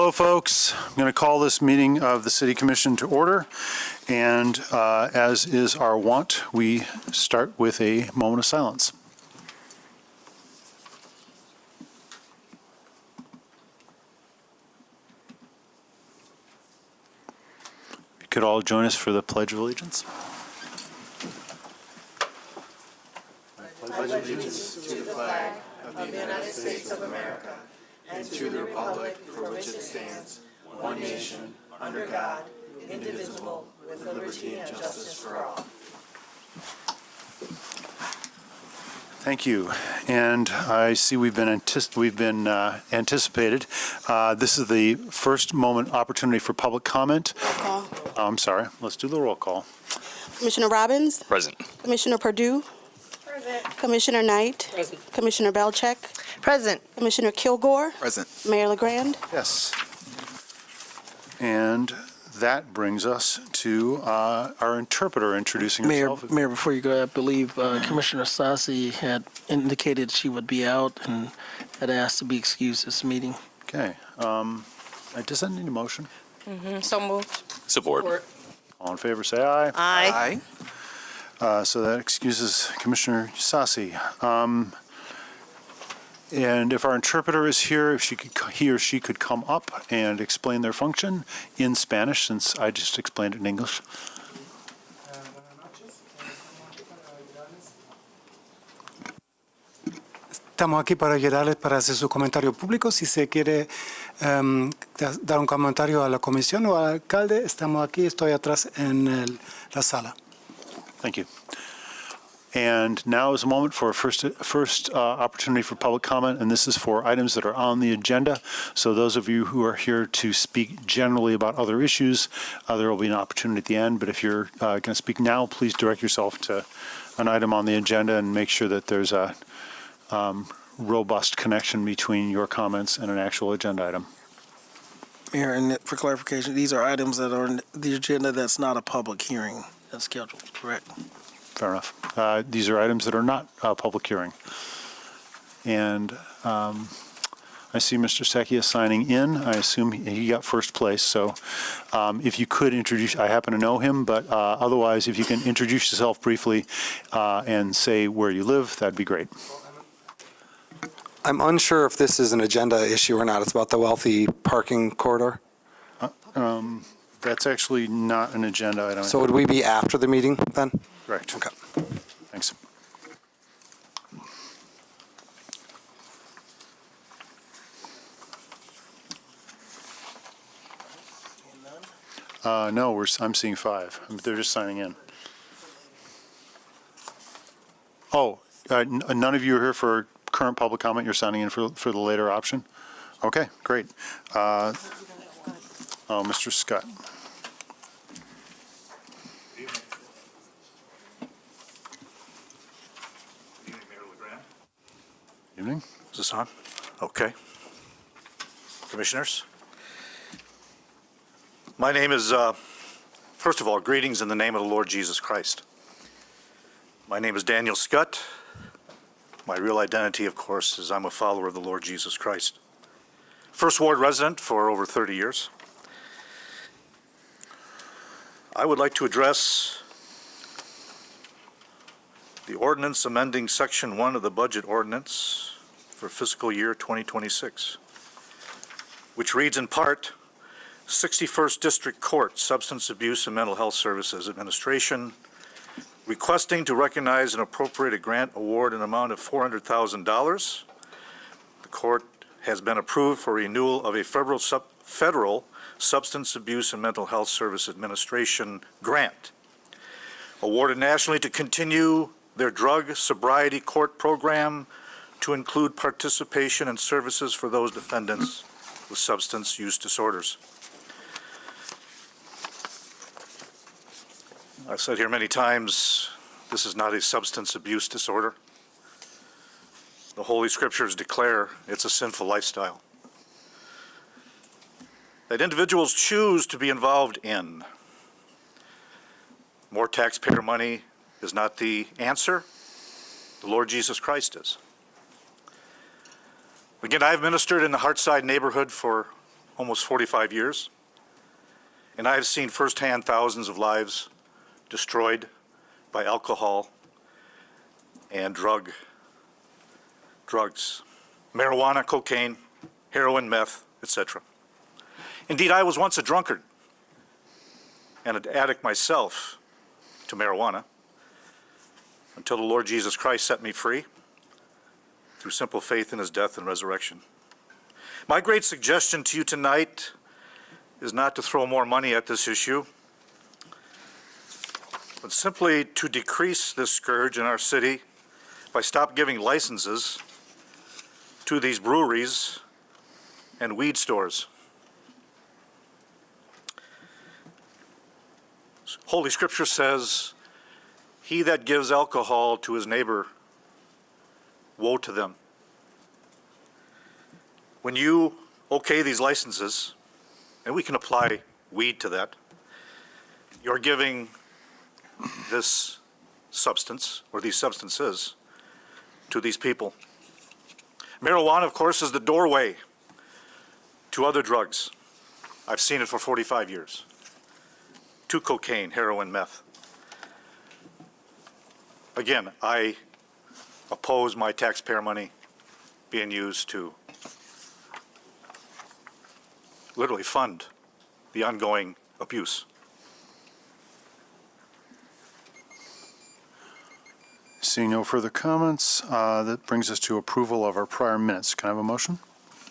Hello, folks. I'm going to call this meeting of the City Commission to order. And as is our wont, we start with a moment of silence. If you could all join us for the Pledge of Allegiance. I pledge allegiance to the flag of the United States of America and to the republic for which it stands, one nation, under God, indivisible, with liberty and justice for all. Thank you. And I see we've been anticipated. This is the first moment opportunity for public comment. Roll call. I'm sorry. Let's do the roll call. Commissioner Robbins? Present. Commissioner Perdue? Present. Commissioner Knight? Present. Commissioner Belcheck? Present. Commissioner Kilgore? Present. Mayor LeGrand? Yes. And that brings us to our interpreter introducing herself. Mayor, before you go, I believe Commissioner Sassi had indicated she would be out and had asked to be excused this meeting. Okay. Does that need a motion? So moved. Support. All in favor, say aye. Aye. So that excuses Commissioner Sassi. And if our interpreter is here, if he or she could come up and explain their function in Spanish, since I just explained it in English. Estamos aquí para ayudarles para hacer su comentario público. Si se quiere dar un comentario a la comisión o al alcalde, estamos aquí. Estoy atrás en la sala. Thank you. And now is a moment for a first opportunity for public comment, and this is for items that are on the agenda. So those of you who are here to speak generally about other issues, there will be an opportunity at the end. But if you're going to speak now, please direct yourself to an item on the agenda and make sure that there's a robust connection between your comments and an actual agenda item. Mayor, and for clarification, these are items that are on the agenda that's not a public hearing that's scheduled, correct? Fair enough. These are items that are not public hearing. And I see Mr. Secchia signing in. I assume he got first place. So if you could introduce, I happen to know him, but otherwise, if you can introduce yourself briefly and say where you live, that'd be great. I'm unsure if this is an agenda issue or not. It's about the wealthy parking corridor. That's actually not an agenda item. So would we be after the meeting then? Correct. Okay. Thanks. No, I'm seeing 5. They're just signing in. Oh, none of you are here for current public comment. You're signing in for the later option? Okay, great. Mr. Scott. Evening. Is this on? Okay. Commissioners, my name is, first of all, greetings in the name of the Lord Jesus Christ. My name is Daniel Scott. My real identity, of course, is I'm a follower of the Lord Jesus Christ. First Ward resident for over 30 years. I would like to address the ordinance amending Section 1 of the Budget Ordinance for fiscal year 2026, which reads in part, 61st District Court Substance Abuse and Mental Health Services Administration requesting to recognize and appropriate a grant award in an amount of $400,000. The court has been approved for renewal of a federal Substance Abuse and Mental Health Service Administration grant, awarded nationally to continue their drug sobriety court program to include participation and services for those defendants with substance use disorders. I've said here many times, this is not a substance abuse disorder. The Holy Scriptures declare it's a sinful lifestyle that individuals choose to be involved in. More taxpayer money is not the answer. The Lord Jesus Christ is. Again, I've ministered in the Hartside neighborhood for almost 45 years, and I have seen firsthand thousands of lives destroyed by alcohol and drugs, marijuana, cocaine, heroin, meth, etc. Indeed, I was once a drunkard and an addict myself to marijuana until the Lord Jesus Christ set me free through simple faith in his death and resurrection. My great suggestion to you tonight is not to throw more money at this issue, but simply to decrease this scourge in our city by stop giving licenses to these breweries and weed stores. Holy Scripture says, "He that gives alcohol to his neighbor, woe to them." When you okay these licenses, and we can apply weed to that, you're giving this substance, or these substances, to these people. Marijuana, of course, is the doorway to other drugs. I've seen it for 45 years. To cocaine, heroin, meth. Again, I oppose my taxpayer money being used to literally fund the ongoing abuse. Seeing no further comments, that brings us to approval of our prior minutes. Can I have a motion?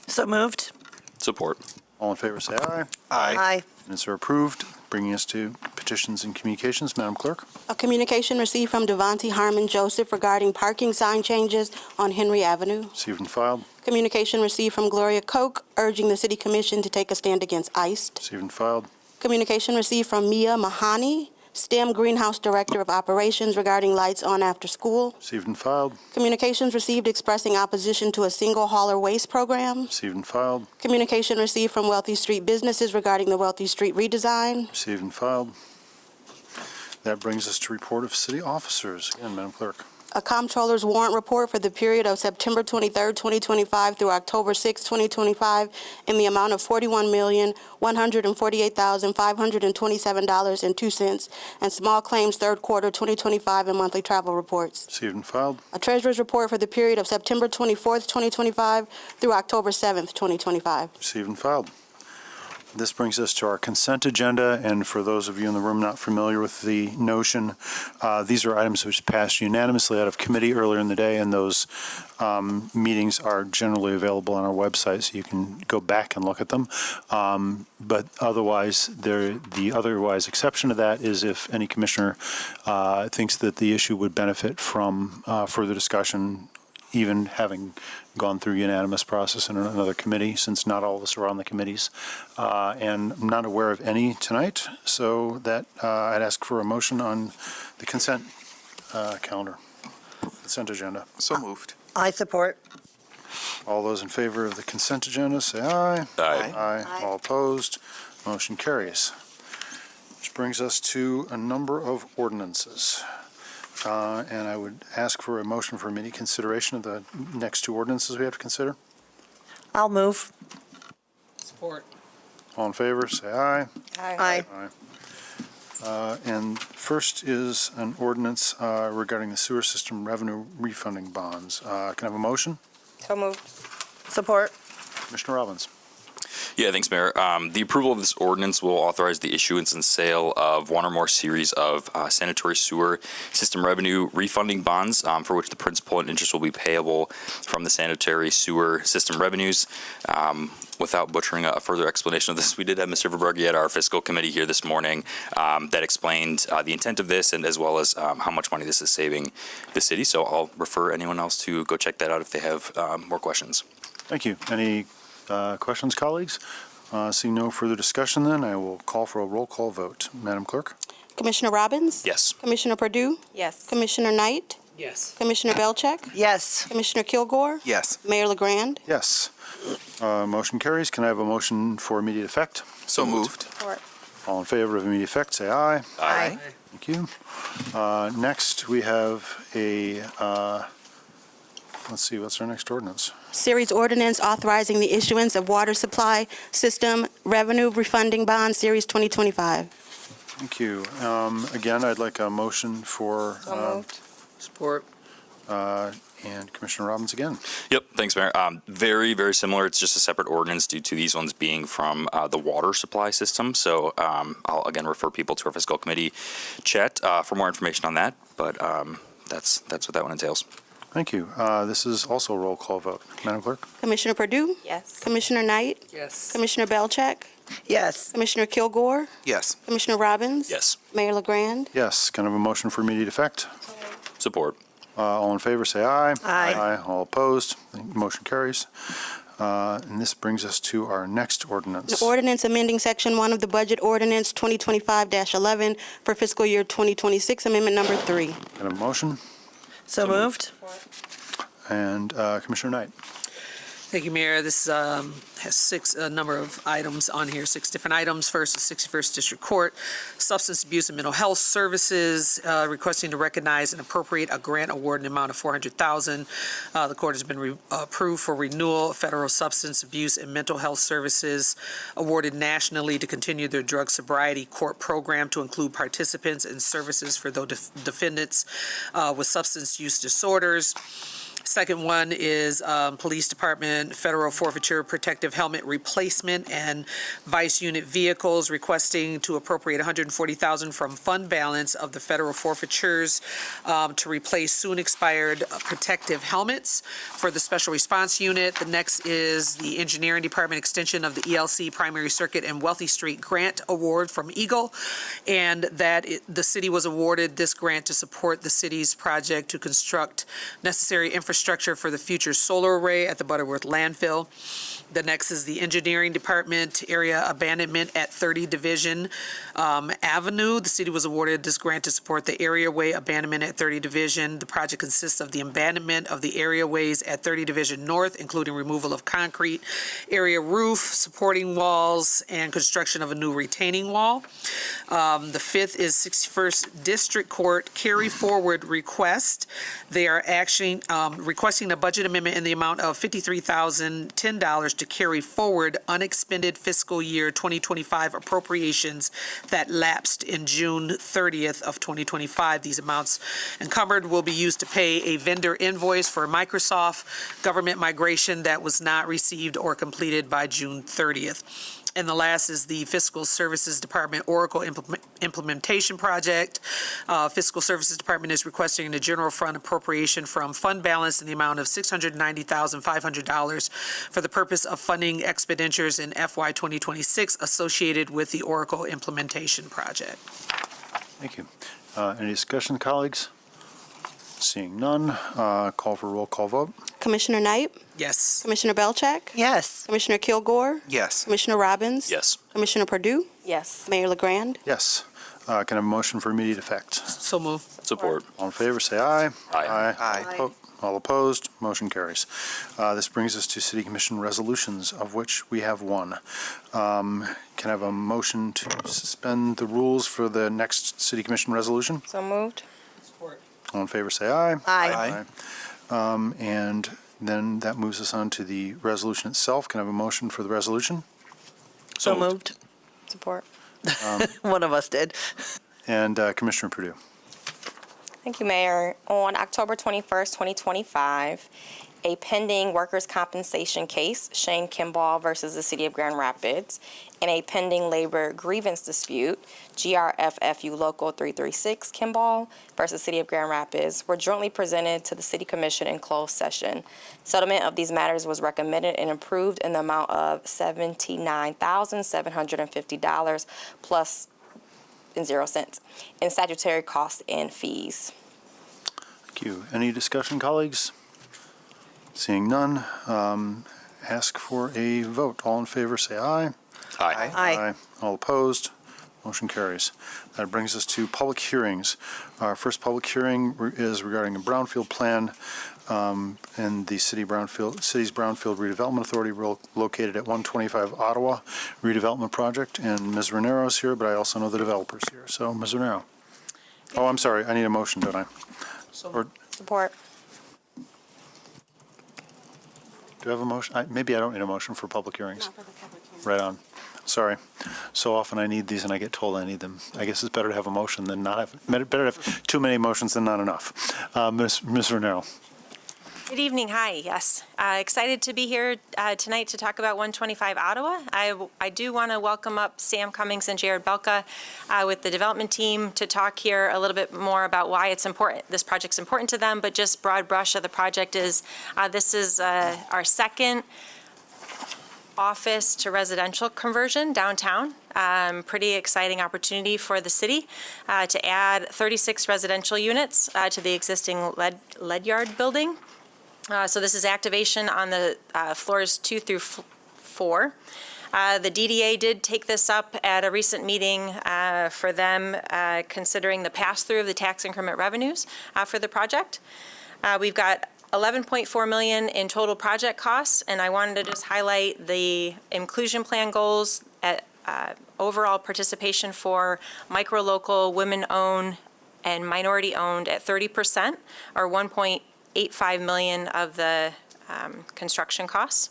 So moved. Support. All in favor, say aye. Aye. Minutes are approved, bringing us to petitions and communications. Madam Clerk? A communication received from Devontae Harmon Joseph regarding parking sign changes on Henry Avenue. Received and filed. Communication received from Gloria Koch urging the City Commission to take a stand against ICE. Received and filed. Communication received from Mia Mahani, STEM Greenhouse Director of Operations regarding lights on after school. Received and filed. Communications received expressing opposition to a single hauler waste program. Received and filed. Communication received from Wealthy Street businesses regarding the Wealthy Street redesign. Received and filed. That brings us to report of city officers. Again, Madam Clerk. A comptroller's warrant report for the period of September 23rd, 2025 through October 6th, 2025 in the amount of $41,148,527.02 and small claims third quarter 2025 and monthly travel reports. Received and filed. A treasurer's report for the period of September 24th, 2025 through October 7th, 2025. Received and filed. This brings us to our consent agenda, and for those of you in the room not familiar with the notion, these are items which passed unanimously out of committee earlier in the day, and those meetings are generally available on our website, so you can go back and look at them. But otherwise, the otherwise exception to that is if any commissioner thinks that the issue would benefit from further discussion, even having gone through unanimous process in another committee, since not all of us are on the committees. And I'm not aware of any tonight, so that I'd ask for a motion on the consent calendar, consent agenda. So moved. I support. All those in favor of the consent agenda, say aye. Aye. Aye. All opposed, motion carries. Which brings us to a number of ordinances. And I would ask for a motion for immediate consideration of the next two ordinances we have to consider. I'll move. Support. All in favor, say aye. Aye. And first is an ordinance regarding the sewer system revenue refunding bonds. Can I have a motion? So moved. Support. Commissioner Robbins. Yeah, thanks, Mayor. The approval of this ordinance will authorize the issuance and sale of one or more series of sanitary sewer system revenue refunding bonds for which the principal and interest will be payable from the sanitary sewer system revenues. Without butchering a further explanation of this, we did have Mr. Verbrugge at our fiscal committee here this morning that explained the intent of this and as well as how much money this is saving the city. So I'll refer anyone else to go check that out if they have more questions. Thank you. Any questions, colleagues? Seeing no further discussion, then I will call for a roll call vote. Madam Clerk? Commissioner Robbins? Yes. Commissioner Perdue? Yes. Commissioner Knight? Yes. Commissioner Belcheck? Yes. Commissioner Kilgore? Yes. Mayor LaGrand? Yes. Motion carries. Can I have a motion for immediate effect? So moved. Support. All in favor of immediate effect, say aye. Aye. Thank you. Next, we have a let's see, what's our next ordinance? Series ordinance authorizing the issuance of water supply system revenue refunding bond, Series 2025. Thank you. Again, I'd like a motion for, Support. and Commissioner Robbins again. Yep, thanks, Mayor. Very, very similar. It's just a separate ordinance due to these ones being from the water supply system. So I'll again refer people to our fiscal committee chat for more information on that. But that's what that one entails. Thank you. This is also a roll call vote. Madam Clerk? Commissioner Perdue? Yes. Commissioner Knight? Yes. Commissioner Belcheck? Yes. Commissioner Kilgore? Yes. Commissioner Robbins? Yes. Mayor LaGrand? Yes. Can I have a motion for immediate effect? Support. All in favor, say aye. Aye. All opposed, motion carries. And this brings us to our next ordinance. An ordinance amending Section 1 of the Budget Ordinance 2025-11 for fiscal year 2026, Amendment Number 3. Can I have a motion? So moved. And Commissioner Knight. Thank you, Mayor. This has a number of items on here, 6 different items. First is 61st District Court, Substance Abuse and Mental Health Services, requesting to recognize and appropriate a grant award in the amount of $400,000. The court has been approved for renewal of federal substance abuse and mental health services awarded nationally to continue their drug sobriety court program to include participants and services for those defendants with substance use disorders. Second one is Police Department Federal Forfeiture Protective Helmet Replacement and Vice Unit Vehicles, requesting to appropriate $140,000 from fund balance of the federal forfeitures to replace soon expired protective helmets for the Special Response Unit. The next is the Engineering Department extension of the ELC Primary Circuit and Wealthy Street Grant Award from Eagle, and that the city was awarded this grant to support the city's project to construct necessary infrastructure for the future solar array at the Butterworth landfill. The next is the Engineering Department area abandonment at 30 Division Avenue. The city was awarded this grant to support the areaway abandonment at 30 Division. The project consists of the abandonment of the areaways at 30 Division North, including removal of concrete area roof, supporting walls, and construction of a new retaining wall. The fifth is 61st District Court carry forward request. They are actually requesting a budget amendment in the amount of $53,010 to carry forward unexpended fiscal year 2025 appropriations that lapsed in June 30th of 2025. These amounts encumbered will be used to pay a vendor invoice for Microsoft government migration that was not received or completed by June 30th. And the last is the Fiscal Services Department Oracle Implementation Project. Fiscal Services Department is requesting a general fund appropriation from fund balance in the amount of $690,500 for the purpose of funding expenditures in FY 2026 associated with the Oracle Implementation Project. Thank you. Any discussion, colleagues? Seeing none, call for roll call vote. Commissioner Knight? Yes. Commissioner Belcheck? Yes. Commissioner Kilgore? Yes. Commissioner Robbins? Yes. Commissioner Perdue? Yes. Mayor LaGrand? Yes. Can I have a motion for immediate effect? So move. Support. All in favor, say aye. Aye. Aye. All opposed, motion carries. This brings us to City Commission resolutions, of which we have one. Can I have a motion to suspend the rules for the next City Commission resolution? So moved. All in favor, say aye. Aye. And then that moves us on to the resolution itself. Can I have a motion for the resolution? So moved. Support. One of us did. And Commissioner Perdue. Thank you, Mayor. On October 21st, 2025, a pending workers' compensation case, Shane Kimball versus the City of Grand Rapids, and a pending labor grievance dispute, GRFFU Local 336 Kimball versus City of Grand Rapids, were jointly presented to the City Commission in closed session. Settlement of these matters was recommended and approved in the amount of $79,750 plus 0 cents in statutory costs and fees. Thank you. Any discussion, colleagues? Seeing none, ask for a vote. All in favor, say aye. Aye. Aye. All opposed? Motion carries. That brings us to public hearings. Our first public hearing is regarding a brownfield plan in the city's brownfield redevelopment authority located at 125 Ottawa redevelopment project. And Ms. Renero is here, but I also know the developers here. So Ms. Renero. Oh, I'm sorry. I need a motion, don't I? Or Support. Do I have a motion? Maybe I don't need a motion for public hearings. Right on. Sorry. So often I need these and I get told I need them. I guess it's better to have a motion than not have, better to have too many motions than not enough. Ms. Renero. Good evening. Hi. Yes. Excited to be here tonight to talk about 125 Ottawa. I do want to welcome up Sam Cummings and Jared Belka with the development team to talk here a little bit more about why it's important. This project's important to them, but just broad brush of the project is this is our second office to residential conversion downtown. Pretty exciting opportunity for the city to add 36 residential units to the existing lead yard building. So this is activation on the floors 2 through 4. The DDA did take this up at a recent meeting for them, considering the pass-through of the tax increment revenues for the project. We've got $11.4 million in total project costs, and I wanted to just highlight the inclusion plan goals at overall participation for micro-local, women-owned, and minority-owned at 30%, or $1.85 million of the construction costs.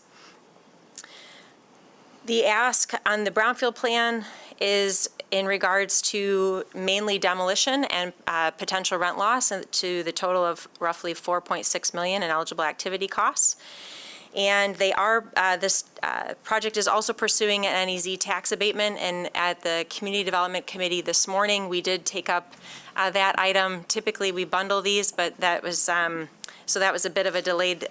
The ask on the brownfield plan is in regards to mainly demolition and potential rent loss, and to the total of roughly $4.6 million in eligible activity costs. And they are, this project is also pursuing an NEZ tax abatement, and at the Community Development Committee this morning, we did take up that item. Typically, we bundle these, but that was, so that was a bit of a delayed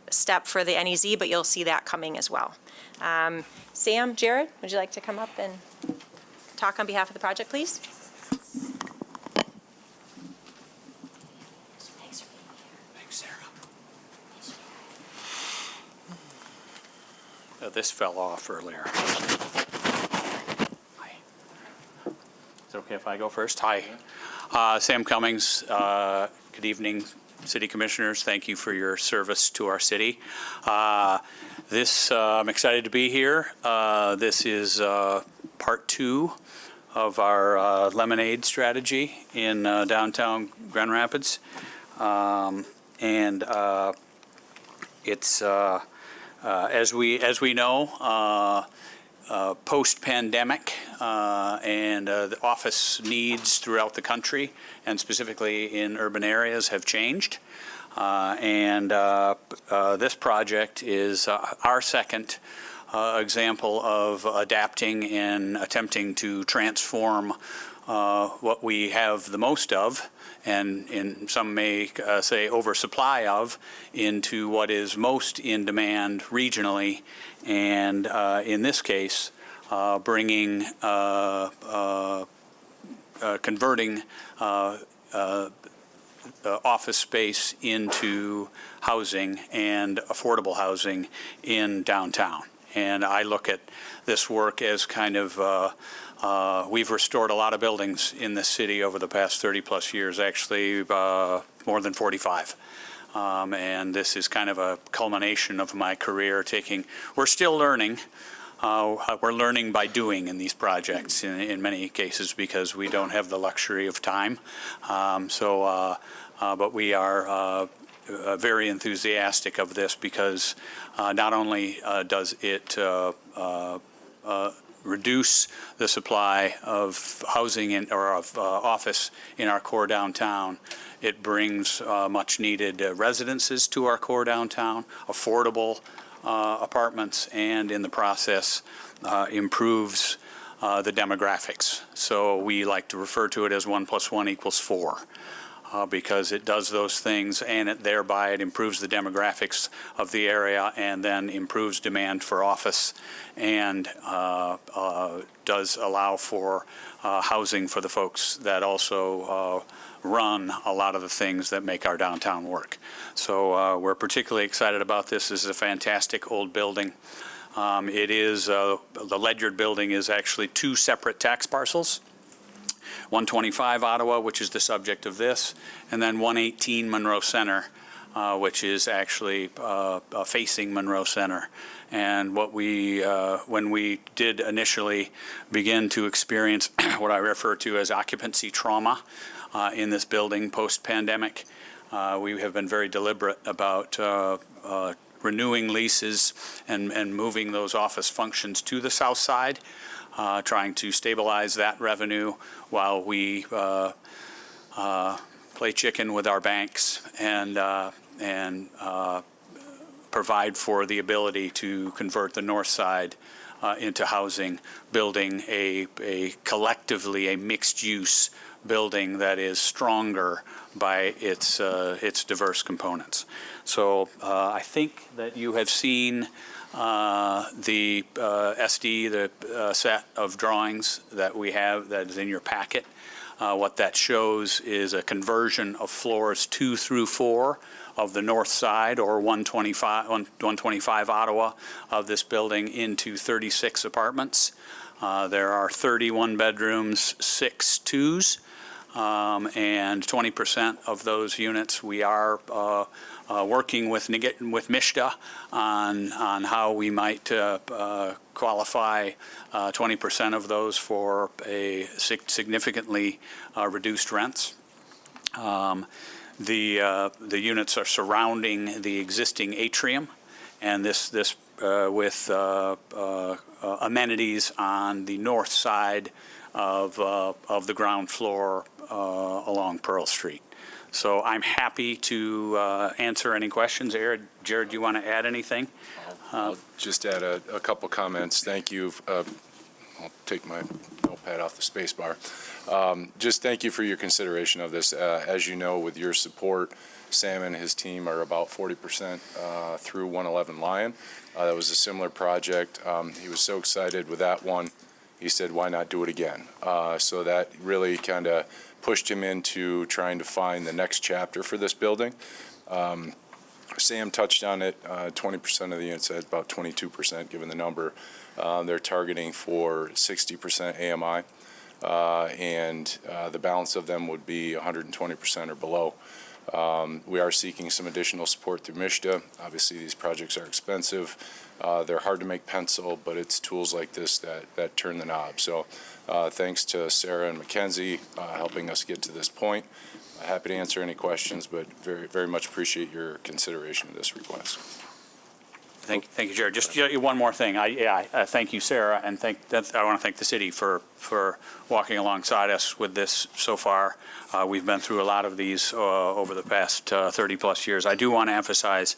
step for the NEZ, but you'll see that coming as well. Sam, Jared, would you like to come up and talk on behalf of the project, please? Thanks, Sarah. This fell off earlier. Hi. Is it okay if I go first? Hi. Sam Cummings. Good evening, City Commissioners. Thank you for your service to our city. I'm excited to be here. This is part 2 of our lemonade strategy in downtown Grand Rapids. It's as we know, post-pandemic and the office needs throughout the country, and specifically in urban areas, have changed. This project is our second example of adapting and attempting to transform what we have the most of, and in some may say oversupply of, into what is most in demand regionally, and in this case, bringing, converting office space into housing and affordable housing in downtown. And I look at this work as kind of, we've restored a lot of buildings in this city over the past 30 plus years, actually more than 45. And this is kind of a culmination of my career we're still learning. We're learning by doing in these projects in many cases, because we don't have the luxury of time. But we are very enthusiastic of this, because not only does it reduce the supply of housing or of office in our core downtown, it brings much needed residences to our core downtown, affordable apartments, and in the process improves the demographics. So we like to refer to it as 1 + 1 = 4. Because it does those things, and thereby it improves the demographics of the area, and then improves demand for office, and does allow for housing for the folks that also run a lot of the things that make our downtown work. So we're particularly excited about this. This is a fantastic old building. It is, the Ledyard building is actually 2 separate tax parcels. 125 Ottawa, which is the subject of this, and then 118 Monroe Center, which is actually facing Monroe Center. And what we, when we did initially begin to experience what I refer to as occupancy trauma in this building post-pandemic, we have been very deliberate about renewing leases and moving those office functions to the south side, trying to stabilize that revenue while we play chicken with our banks and provide for the ability to convert the north side into housing, building a collectively a mixed-use building that is stronger by its diverse components. So I think that you have seen the set of drawings that we have that is in your packet. What that shows is a conversion of floors 2 through 4 of the north side, or 125 Ottawa, of this building into 36 apartments. There are 31 bedrooms, 6 twos, and 20% of those units we are working with MISHDA on how we might qualify 20% of those for a significantly reduced rents. The units are surrounding the existing atrium, and this with amenities on the north side of the ground floor along Pearl Street. So I'm happy to answer any questions. Jared, do you want to add anything? I'll just add a couple comments. Thank you. I'll take my notepad off the space bar. Just thank you for your consideration of this. As you know, with your support, Sam and his team are about 40% through 111 Lyon. That was a similar project. He was so excited with that one. He said, why not do it again? So that really kind of pushed him into trying to find the next chapter for this building. Sam touched on it, 20% of the units, at about 22% given the number. They're targeting for 60% AMI, and the balance of them would be 120% or below. We are seeking some additional support through MISHDA. Obviously, these projects are expensive. They're hard to make pencil, but it's tools like this that turn the knob. So thanks to Sarah and Mackenzie helping us get to this point. Happy to answer any questions, but very, very much appreciate your consideration of this request. Thank you, Jared. Just one more thing. Thank you, Sarah, and I want to thank the city for walking alongside us with this so far. We've been through a lot of these over the past 30-plus years. I do want to emphasize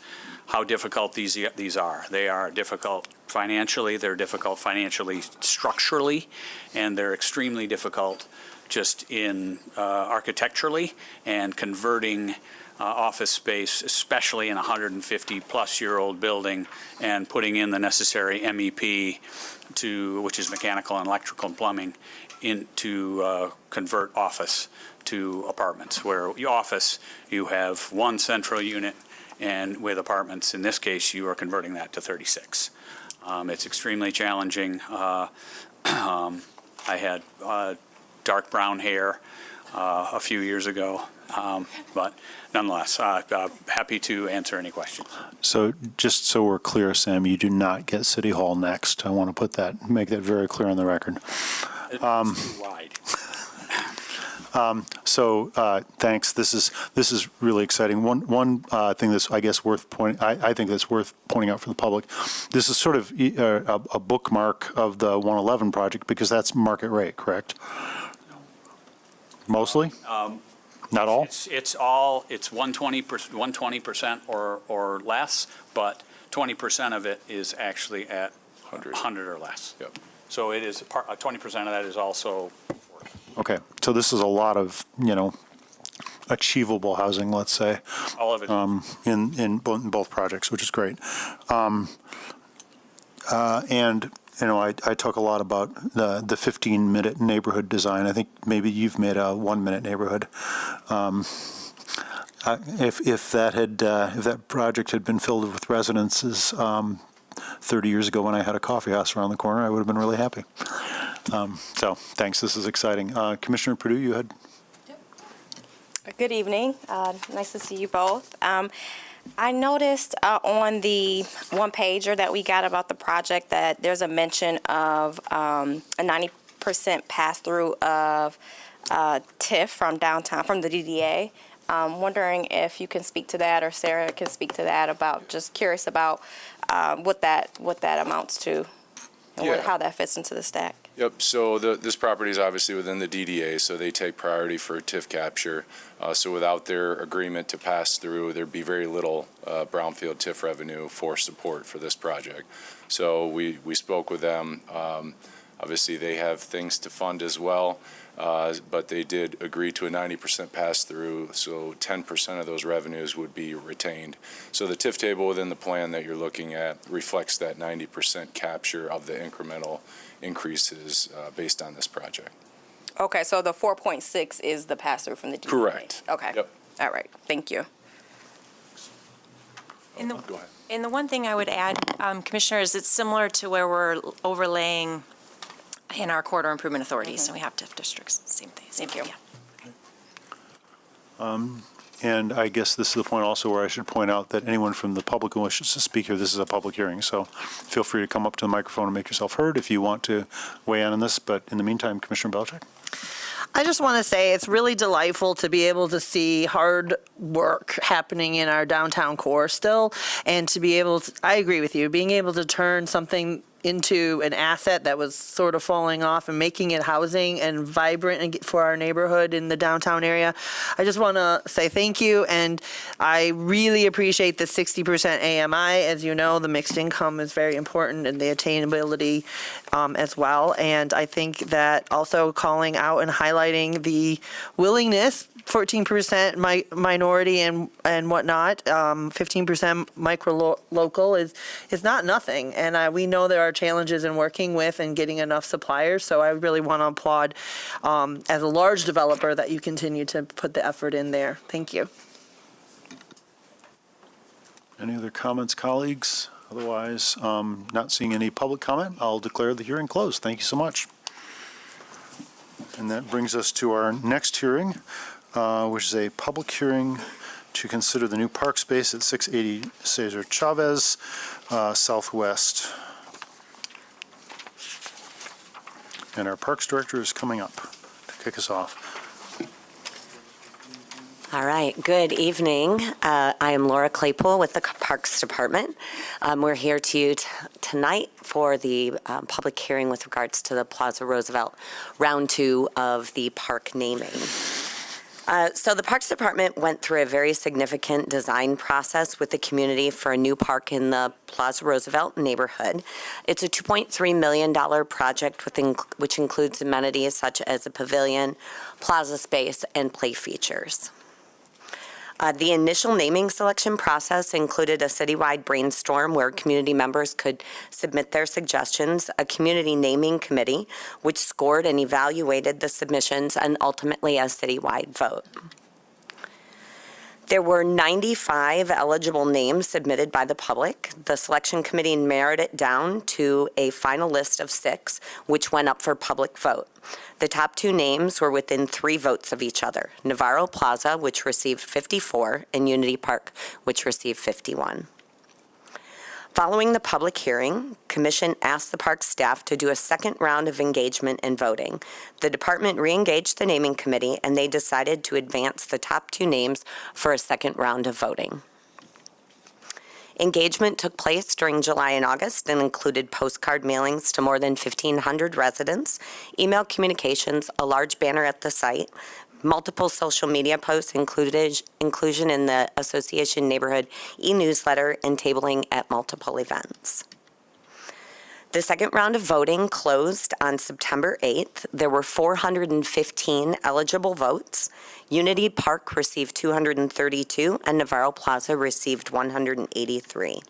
how difficult these are. They are difficult financially. They're difficult financially structurally, and they're extremely difficult just in architecturally and converting office space, especially in a 150-plus-year-old building, and putting in the necessary MEP which is mechanical and electrical and plumbing, to convert office to apartments. Where office, you have one central unit, and with apartments, in this case, you are converting that to 36. It's extremely challenging. I had dark brown hair a few years ago. But nonetheless, happy to answer any questions. So just so we're clear, Sam, you do not get City Hall next. I want to make that very clear on the record. It's too wide. Thanks. This is really exciting. One thing that's I think that's worth pointing out for the public. This is sort of a bookmark of the 111 project because that's market rate, correct? Mostly. Not all? It's 120% or less, but 20% of it is actually at 100 or less. Yep. So it is 20% of that is also. Okay, so this is a lot of achievable housing, let's say. All of it. In both projects, which is great. And I talk a lot about the 15-minute neighborhood design. I think maybe you've made a 1-minute neighborhood. If that project had been filled with residences 30 years ago when I had a coffee house around the corner, I would have been really happy. So thanks. This is exciting. Commissioner Perdue, you had. Good evening. Nice to see you both. I noticed on the one-pager that we got about the project that there's a mention of a 90% pass-through of TIF from downtown, from the DDA. Wondering if you can speak to that, or Sarah can speak to that, about, just curious about what that amounts to, and Yeah. how that fits into the stack. Yep, so this property is obviously within the DDA, so they take priority for TIF capture. So without their agreement to pass through, there'd be very little brownfield TIF revenue for support for this project. So we spoke with them. Obviously, they have things to fund as well, but they did agree to a 90% pass-through, so 10% of those revenues would be retained. So the TIF table within the plan that you're looking at reflects that 90% capture of the incremental increases based on this project. Okay, so the 4.6 is the pass-through from the DDA? Correct. Okay. Yep. All right, thank you. Go ahead. And the one thing I would add, Commissioner, is it's similar to where we're overlaying in our corridor improvement authorities, so we have TIF districts, same thing, same thing. And I guess this is the point also where I should point out that anyone from the public who wishes to speak here, this is a public hearing, so feel free to come up to the microphone and make yourself heard if you want to weigh in on this. But in the meantime, Commissioner Belcheck? I just want to say it's really delightful to be able to see hard work happening in our downtown core still, and to be able to, I agree with you, being able to turn something into an asset that was sort of falling off and making it housing and vibrant for our neighborhood in the downtown area. I just want to say thank you, and I really appreciate the 60% AMI. As you know, the mixed income is very important, and the attainability as well. And I think that also calling out and highlighting the willingness, 14% minority and whatnot, 15% micro local is not nothing. And we know there are challenges in working with and getting enough suppliers. So I really want to applaud, as a large developer, that you continue to put the effort in there. Thank you. Any other comments, colleagues? Otherwise, not seeing any public comment, I'll declare the hearing closed. Thank you so much. And that brings us to our next hearing, which is a public hearing to consider the new park space at 680 Cesar Chavez Southwest. And our Parks Director is coming up to kick us off. All right, good evening. I am Laura Claypool with the Parks Department. We're here to you tonight for the public hearing with regards to the Plaza Roosevelt Round 2 of the park naming. So the Parks Department went through a very significant design process with the community for a new park in the Plaza Roosevelt neighborhood. It's a $2.3 million project which includes amenities such as a pavilion, plaza space, and play features. The initial naming selection process included a citywide brainstorm where community members could submit their suggestions, a community naming committee, which scored and evaluated the submissions, and ultimately a citywide vote. There were 95 eligible names submitted by the public. The selection committee narrowed it down to a final list of 6, which went up for public vote. The top 2 names were within 3 votes of each other: Navarro Plaza, which received 54, and Unity Park, which received 51. Following the public hearing, Commission asked the park staff to do a second round of engagement and voting. The department re-engaged the naming committee, and they decided to advance the top 2 names for a second round of voting. Engagement took place during July and August and included postcard mailings to more than 1,500 residents, email communications, a large banner at the site, multiple social media posts, inclusion in the Association Neighborhood e-newsletter, and tabling at multiple events. The second round of voting closed on September 8th. There were 415 eligible votes. Unity Park received 232, and Navarro Plaza received 183.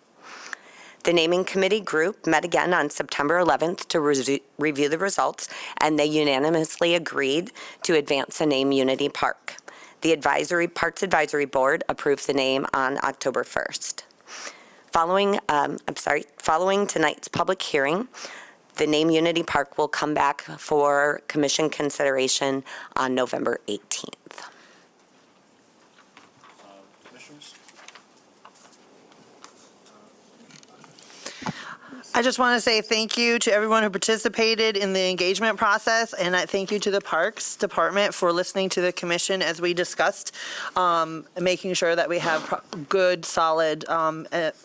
The naming committee group met again on September 11th to review the results, and they unanimously agreed to advance the name Unity Park. The Parks Advisory Board approved the name on October 1st. Following tonight's public hearing, the name Unity Park will come back for commission consideration on November 18th. I just want to say thank you to everyone who participated in the engagement process, and I thank you to the Parks Department for listening to the commission as we discussed, making sure that we have good, solid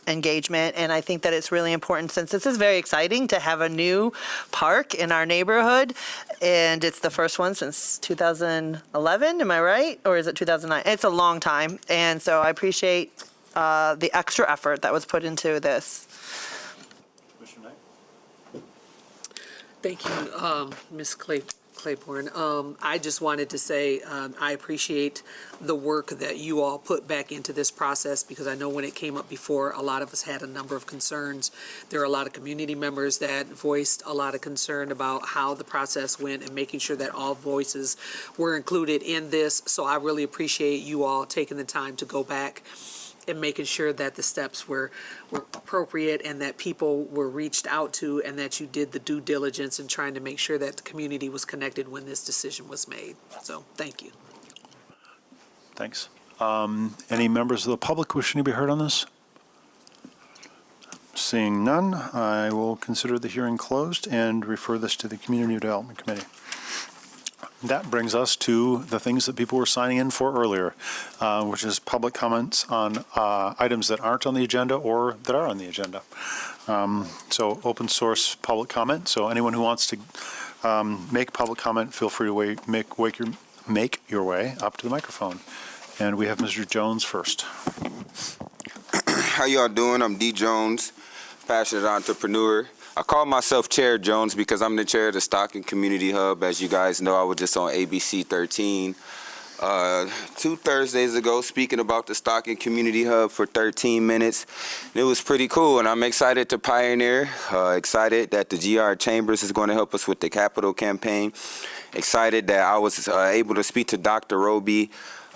engagement. And I think that it's really important, since this is very exciting to have a new park in our neighborhood, and it's the first one since 2011, am I right? Or is it 2009? It's a long time, and so I appreciate the extra effort that was put into this. Thank you, Ms. Claiborne. I just wanted to say I appreciate the work that you all put back into this process, because I know when it came up before, a lot of us had a number of concerns. There are a lot of community members that voiced a lot of concern about how the process went and making sure that all voices were included in this. So I really appreciate you all taking the time to go back and making sure that the steps were appropriate and that people were reached out to, and that you did the due diligence in trying to make sure that the community was connected when this decision was made. So, thank you. Thanks. Any members of the public wishing to be heard on this? Seeing none, I will consider the hearing closed and refer this to the Community Development Committee. That brings us to the things that people were signing in for earlier, which is public comments on items that aren't on the agenda or that are on the agenda. So open source public comment. So anyone who wants to make public comment, feel free to make your way up to the microphone. And we have Mr. Jones first. How y'all doing? I'm D. Jones, passionate entrepreneur. I call myself Chair Jones because I'm the chair of the Stockton Community Hub. As you guys know, I was just on ABC 13 2 Thursdays ago speaking about the Stockton Community Hub for 13 minutes. It was pretty cool, and I'm excited to pioneer, excited that the GR Chambers is going to help us with the capital campaign, excited that I was able to speak to Dr. Roby,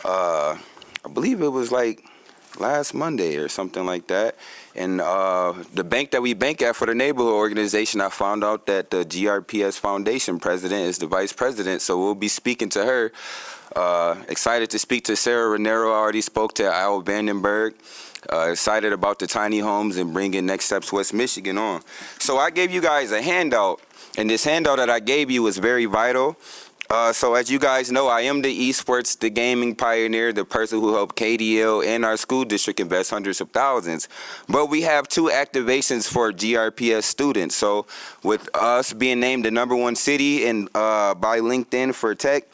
I believe it was like last Monday or something like that. And the bank that we bank at for the neighborhood organization, I found out that the GRPS Foundation president is the vice president, so we'll be speaking to her. Excited to speak to Sarah Renero. I already spoke to Al Vandenberg. Excited about the tiny homes and bringing Next Steps West Michigan on. So I gave you guys a handout, and this handout that I gave you was very vital. So as you guys know, I am the esports, the gaming pioneer, the person who helped KDL and our school district invest hundreds of thousands. But we have 2 activations for GRPS students. So with us being named the #1 city and by LinkedIn for tech,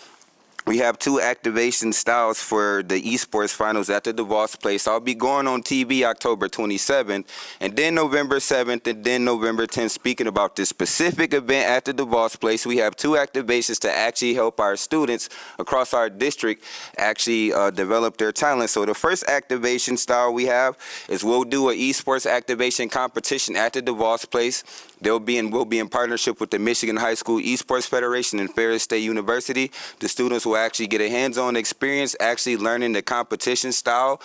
we have 2 activation styles for the esports finals at the DeVos Place. I'll be going on TV October 27th, and then November 7th, and then November 10th, speaking about this specific event at the DeVos Place. We have 2 activations to actually help our students across our district actually develop their talent. So the first activation style we have is we'll do an esports activation competition at the DeVos Place. We'll be in partnership with the Michigan High School Esports Federation and Ferris State University. The students will actually get a hands-on experience, actually learning the competition style,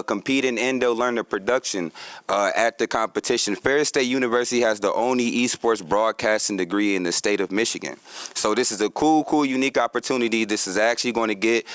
competing, and they'll learn the production at the competition. Ferris State University has the only esports broadcasting degree in the state of Michigan. So this is a cool, unique opportunity. This is actually going to get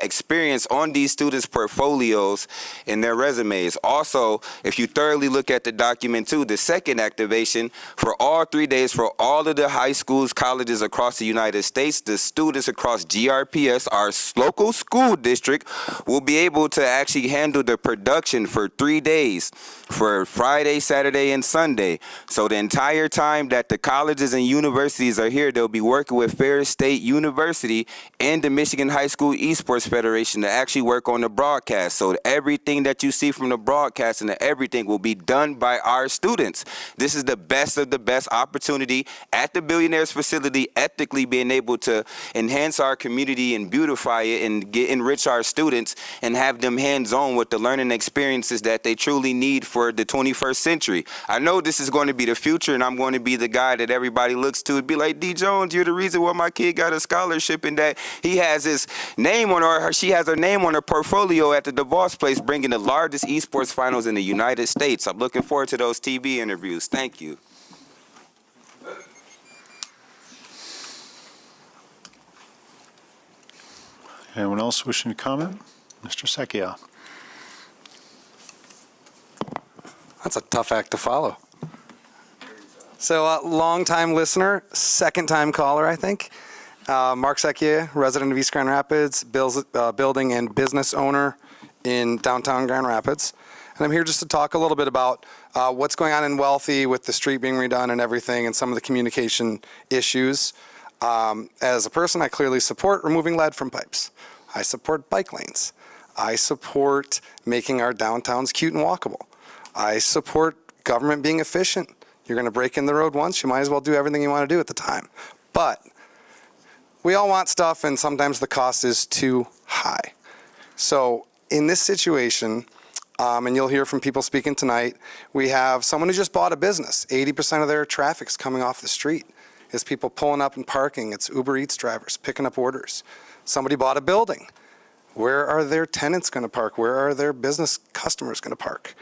experience on these students' portfolios and their resumes. Also, if you thoroughly look at the document too, the second activation, for all 3 days, for all of the high schools, colleges across the United States, the students across GRPS, our local school district, will be able to actually handle the production for 3 days, for Friday, Saturday, and Sunday. So the entire time that the colleges and universities are here, they'll be working with Ferris State University and the Michigan High School Esports Federation to actually work on the broadcast. So everything that you see from the broadcast and everything will be done by our students. This is the best of the best opportunity at the Billionaires facility, ethically being able to enhance our community and beautify it and enrich our students and have them hands-on with the learning experiences that they truly need for the 21st century. I know this is going to be the future, and I'm going to be the guy that everybody looks to and be like, D. Jones, you're the reason why my kid got a scholarship and that he has his name on her, she has her name on her portfolio at the DeVos Place, bringing the largest esports finals in the United States. I'm looking forward to those TV interviews. Thank you. Anyone else wishing to comment? Mr. Secchia. That's a tough act to follow. So, long-time listener, second-time caller, I think. Mark Secchia, resident of East Grand Rapids, building and business owner in downtown Grand Rapids. And I'm here just to talk a little bit about what's going on in Wealthy with the street being redone and everything and some of the communication issues. As a person, I clearly support removing lead from pipes. I support bike lanes. I support making our downtowns cute and walkable. I support government being efficient. You're going to break in the road once, you might as well do everything you want to do at the time. But we all want stuff, and sometimes the cost is too high. So in this situation, and you'll hear from people speaking tonight, we have someone who just bought a business. 80% of their traffic's coming off the street. It's people pulling up and parking. It's Uber Eats drivers picking up orders. Somebody bought a building. Where are their tenants going to park? Where are their business customers going to park?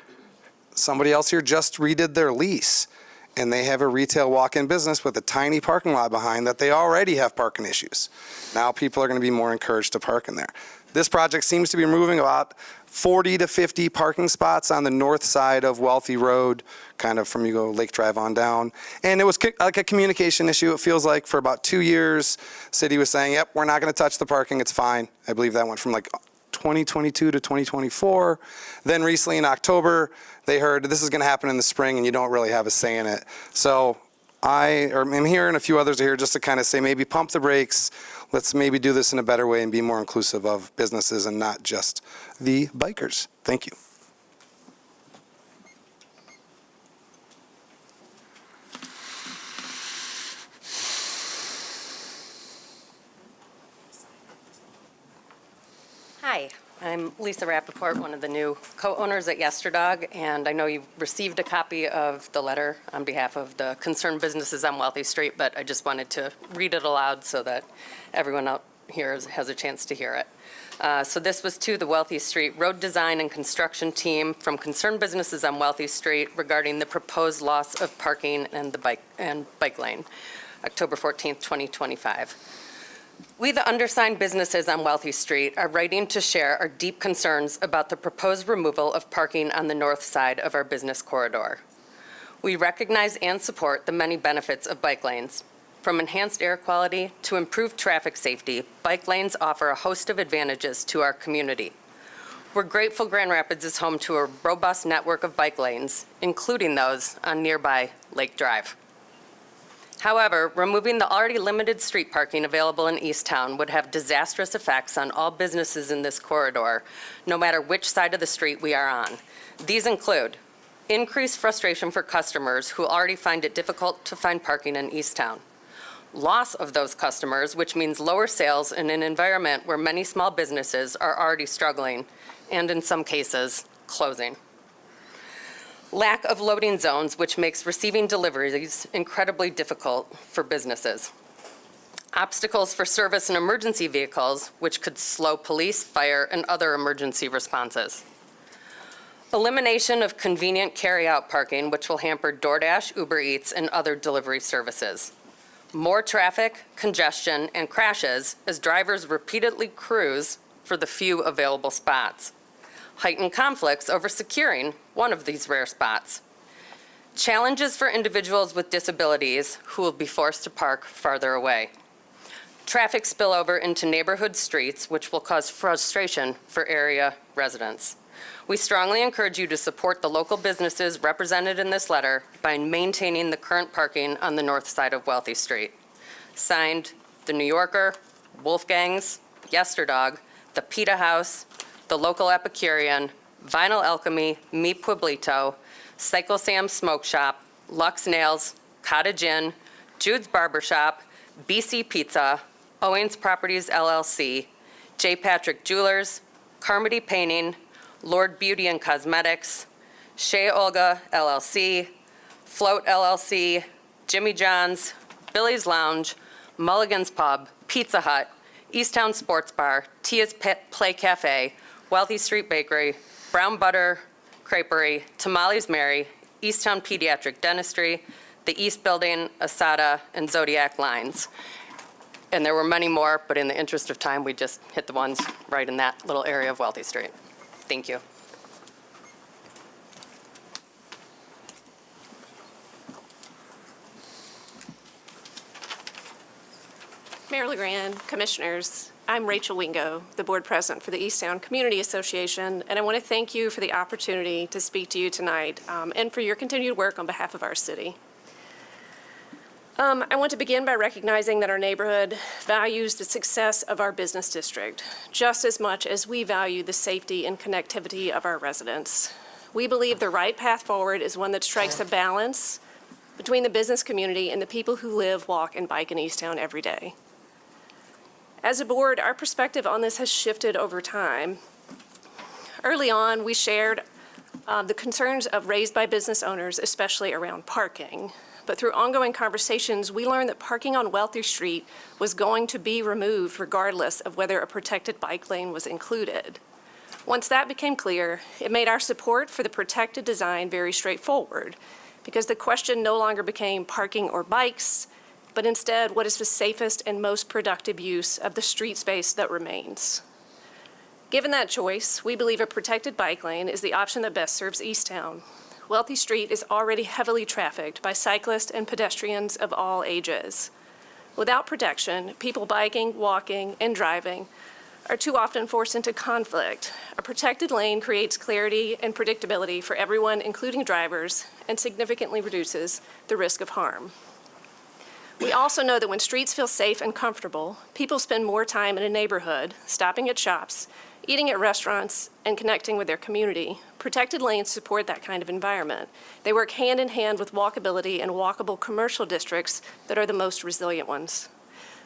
Somebody else here just redid their lease, and they have a retail walk-in business with a tiny parking lot behind that they already have parking issues. Now people are going to be more encouraged to park in there. This project seems to be removing about 40 to 50 parking spots on the north side of Wealthy Road, kind of from you go Lake Drive on down. And it was like a communication issue. It feels like for about 2 years, city was saying, yep, we're not going to touch the parking, it's fine. I believe that went from like 2022 to 2024. Then recently in October, they heard this is going to happen in the spring and you don't really have a say in it. So I'm here and a few others are here just to kind of say maybe pump the brakes. Let's maybe do this in a better way and be more inclusive of businesses and not just the bikers. Thank you. Hi, I'm Lisa Rappaport, one of the new co-owners at Yesterdog, and I know you've received a copy of the letter on behalf of the concerned businesses on Wealthy Street, but I just wanted to read it aloud so that everyone out here has a chance to hear it. So this was to the Wealthy Street Road Design and Construction Team from concerned businesses on Wealthy Street regarding the proposed loss of parking and the bike lane, October 14th, 2025. We, the undersigned businesses on Wealthy Street, are writing to share our deep concerns about the proposed removal of parking on the north side of our business corridor. We recognize and support the many benefits of bike lanes. From enhanced air quality to improved traffic safety, bike lanes offer a host of advantages to our community. We're grateful Grand Rapids is home to a robust network of bike lanes, including those on nearby Lake Drive. However, removing the already limited street parking available in Easttown would have disastrous effects on all businesses in this corridor, no matter which side of the street we are on. These include increased frustration for customers who already find it difficult to find parking in Easttown, loss of those customers, which means lower sales in an environment where many small businesses are already struggling, and in some cases, closing. Lack of loading zones, which makes receiving deliveries incredibly difficult for businesses. Obstacles for service and emergency vehicles, which could slow police, fire, and other emergency responses. Elimination of convenient carry-out parking, which will hamper DoorDash, Uber Eats, and other delivery services. More traffic, congestion, and crashes as drivers repeatedly cruise for the few available spots. Heightened conflicts over securing one of these rare spots. Challenges for individuals with disabilities who will be forced to park farther away. Traffic spillover into neighborhood streets, which will cause frustration for area residents. We strongly encourage you to support the local businesses represented in this letter by maintaining the current parking on the north side of Wealthy Street. Signed, The New Yorker, Wolfgangs, Yesterdog, The Pita House, The Local Epicurean, Vinyl Alchemy, Mi Pueblito, Cycle Sam's Smoke Shop, Lux Nails, Cottage Inn, Jude's Barbershop, BC Pizza, Owens Properties LLC, J. Patrick Jewelers, Carmody Painting, Lord Beauty and Cosmetics, Shea Olga LLC, Float LLC, Jimmy John's, Billy's Lounge, Mulligan's Pub, Pizza Hut, Easttown Sports Bar, Tia's Play Cafe, Wealthy Street Bakery, Brown Butter Creperie, Tamales Mary, Easttown Pediatric Dentistry, the East Building, Asada, and Zodiac Lines. And there were many more, but in the interest of time, we just hit the ones right in that little area of Wealthy Street. Thank you. Mayor LeGrand, Commissioners, I'm Rachel Wingo, the Board President for the Easttown Community Association, and I want to thank you for the opportunity to speak to you tonight and for your continued work on behalf of our city. I want to begin by recognizing that our neighborhood values the success of our business district just as much as we value the safety and connectivity of our residents. We believe the right path forward is one that strikes a balance between the business community and the people who live, walk, and bike in Easttown every day. As a board, our perspective on this has shifted over time. Early on, we shared the concerns raised by business owners, especially around parking. But through ongoing conversations, we learned that parking on Wealthy Street was going to be removed regardless of whether a protected bike lane was included. Once that became clear, it made our support for the protected design very straightforward, because the question no longer became parking or bikes, but instead, what is the safest and most productive use of the street space that remains? Given that choice, we believe a protected bike lane is the option that best serves Easttown. Wealthy Street is already heavily trafficked by cyclists and pedestrians of all ages. Without protection, people biking, walking, and driving are too often forced into conflict. A protected lane creates clarity and predictability for everyone, including drivers, and significantly reduces the risk of harm. We also know that when streets feel safe and comfortable, people spend more time in a neighborhood, stopping at shops, eating at restaurants, and connecting with their community. Protected lanes support that kind of environment. They work hand in hand with walkability and walkable commercial districts that are the most resilient ones.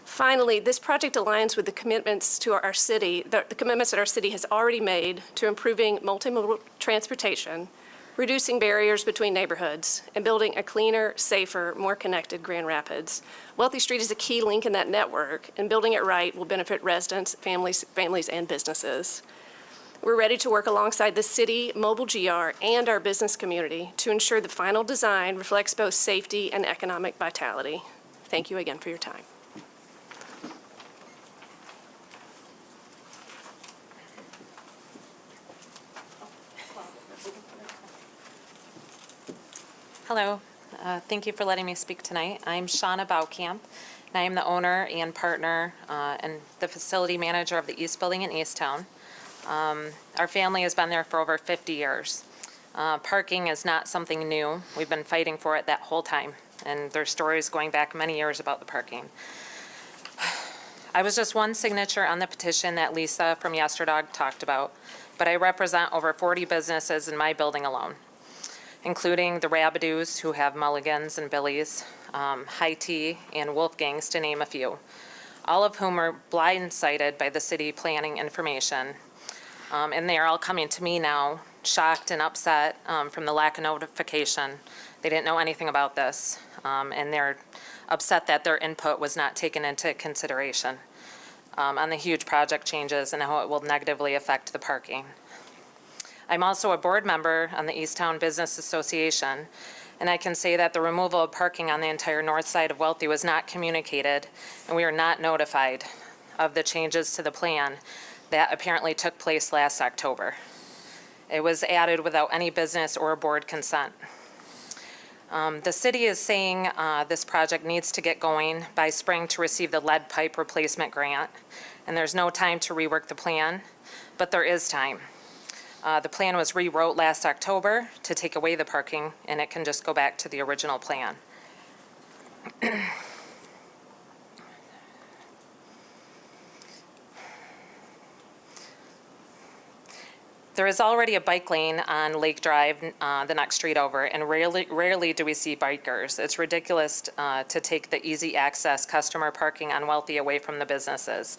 Finally, this project aligns with the commitments to our city, the commitments that our city has already made to improving multimodal transportation, reducing barriers between neighborhoods, and building a cleaner, safer, more connected Grand Rapids. Wealthy Street is a key link in that network, and building it right will benefit residents, families, and businesses. We're ready to work alongside the city, Mobile GR, and our business community to ensure the final design reflects both safety and economic vitality. Thank you again for your time. Hello. Thank you for letting me speak tonight. I'm Shauna Baukamp, and I am the owner and partner and the facility manager of the East Building in Easttown. Our family has been there for over 50 years. Parking is not something new. We've been fighting for it that whole time, and there's stories going back many years about the parking. I was just one signature on the petition that Lisa from Yesterdog talked about, but I represent over 40 businesses in my building alone, including the Rabidoos, who have Mulligans and Billy's, High Tea, and Wolfgang's, to name a few, all of whom are blindsided by the city planning information. And they are all coming to me now, shocked and upset from the lack of notification. They didn't know anything about this, and they're upset that their input was not taken into consideration on the huge project changes and how it will negatively affect the parking. I'm also a board member on the Easttown Business Association, and I can say that the removal of parking on the entire north side of Wealthy was not communicated, and we are not notified of the changes to the plan that apparently took place last October. It was added without any business or board consent. The city is saying this project needs to get going by spring to receive the lead pipe replacement grant, and there's no time to rework the plan, but there is time. The plan was rewrote last October to take away the parking, and it can just go back to the original plan. There is already a bike lane on Lake Drive, the next street over, and rarely do we see bikers. It's ridiculous to take the easy access customer parking on Wealthy away from the businesses.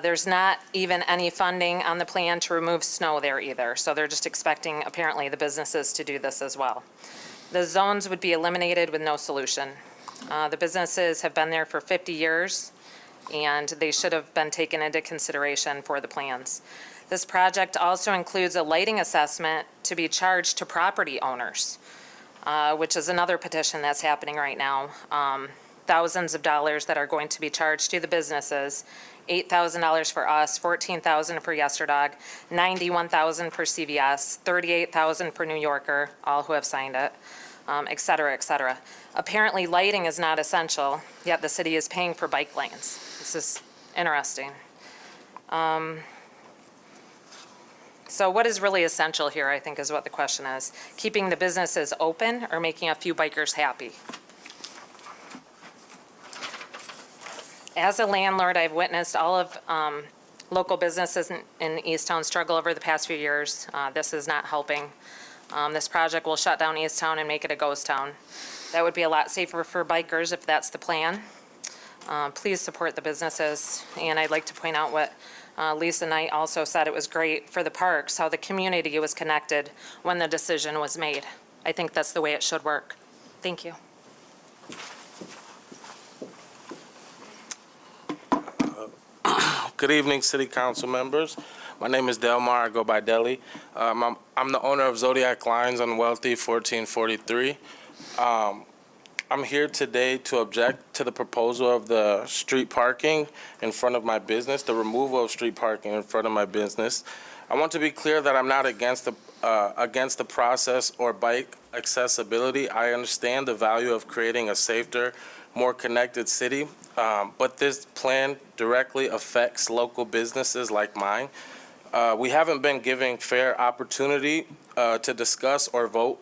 There's not even any funding on the plan to remove snow there either, so they're just expecting, apparently, the businesses to do this as well. The zones would be eliminated with no solution. The businesses have been there for 50 years, and they should have been taken into consideration for the plans. This project also includes a lighting assessment to be charged to property owners, which is another petition that's happening right now. Thousands of dollars that are going to be charged to the businesses. $8,000 for us, $14,000 for Yesterdog, $91,000 for CVS, $38,000 for New Yorker, all who have signed it, et cetera, et cetera. Apparently, lighting is not essential, yet the city is paying for bike lanes. This is interesting. So what is really essential here, I think, is what the question is. Keeping the businesses open or making a few bikers happy? As a landlord, I've witnessed all of local businesses in Easttown struggle over the past few years. This is not helping. This project will shut down Easttown and make it a ghost town. That would be a lot safer for bikers if that's the plan. Please support the businesses. And I'd like to point out what Lisa Knight also said. It was great for the parks, how the community was connected when the decision was made. I think that's the way it should work. Thank you. Good evening, City Council members. My name is Delmar. I go by Deli. I'm the owner of Zodiac Lines on Wealthy 1443. I'm here today to object to the proposal of the street parking in front of my business, the removal of street parking in front of my business. I want to be clear that I'm not against the process or bike accessibility. I understand the value of creating a safer, more connected city, but this plan directly affects local businesses like mine. We haven't been given fair opportunity to discuss or vote.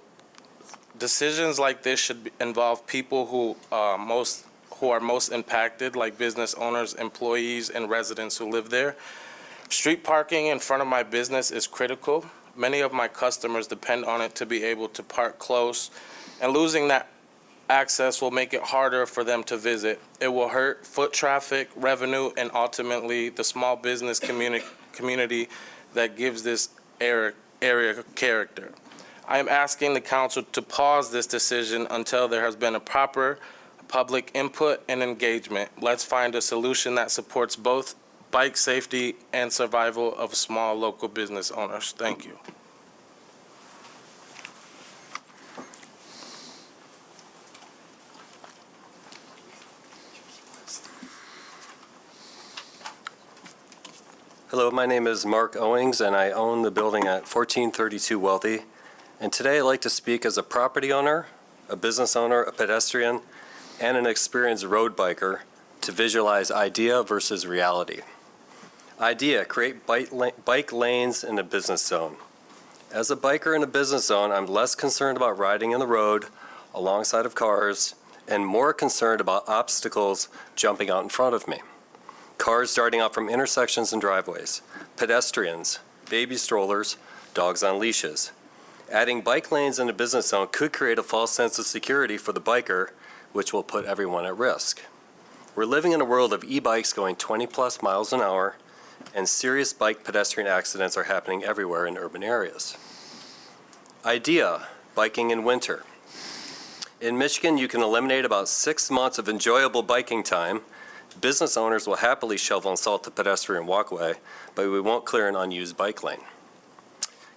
Decisions like this should involve people who are most impacted, like business owners, employees, and residents who live there. Street parking in front of my business is critical. Many of my customers depend on it to be able to park close, and losing that access will make it harder for them to visit. It will hurt foot traffic, revenue, and ultimately the small business community that gives this area character. I am asking the council to pause this decision until there has been a proper public input and engagement. Let's find a solution that supports both bike safety and survival of small local business owners. Thank you. Hello, my name is Mark Owings, and I own the building at 1432 Wealthy. And today I'd like to speak as a property owner, a business owner, a pedestrian, and an experienced road biker to visualize idea versus reality. Idea, create bike lanes in a business zone. As a biker in a business zone, I'm less concerned about riding in the road alongside of cars and more concerned about obstacles jumping out in front of me. Cars darting out from intersections and driveways, pedestrians, baby strollers, dogs on leashes. Adding bike lanes in a business zone could create a false sense of security for the biker, which will put everyone at risk. We're living in a world of e-bikes going 20+ miles an hour, and serious bike pedestrian accidents are happening everywhere in urban areas. Idea, biking in winter. In Michigan, you can eliminate about 6 months of enjoyable biking time. Business owners will happily shovel and salt the pedestrian walkway, but we won't clear an unused bike lane.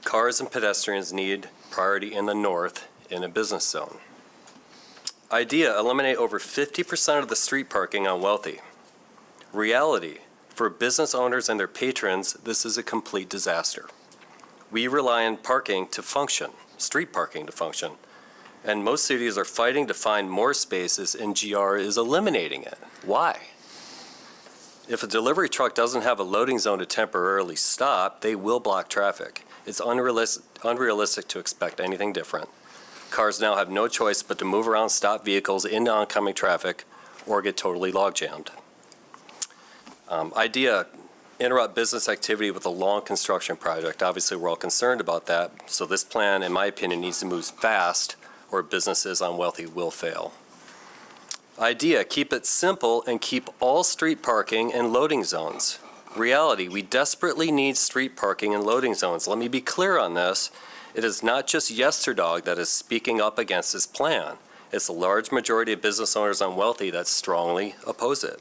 Cars and pedestrians need priority in the north in a business zone. Idea, eliminate over 50% of the street parking on Wealthy. Reality, for business owners and their patrons, this is a complete disaster. We rely on parking to function, street parking to function, and most cities are fighting to find more spaces, and GR is eliminating it. Why? If a delivery truck doesn't have a loading zone to temporarily stop, they will block traffic. It's unrealistic to expect anything different. Cars now have no choice but to move around stop vehicles into oncoming traffic or get totally log jammed. Idea, interrupt business activity with a long construction project. Obviously, we're all concerned about that, so this plan, in my opinion, needs to move fast or businesses on Wealthy will fail. Idea, keep it simple and keep all street parking and loading zones. Reality, we desperately need street parking and loading zones. Let me be clear on this. It is not just Yesterdog that is speaking up against this plan. It's a large majority of business owners on Wealthy that strongly oppose it.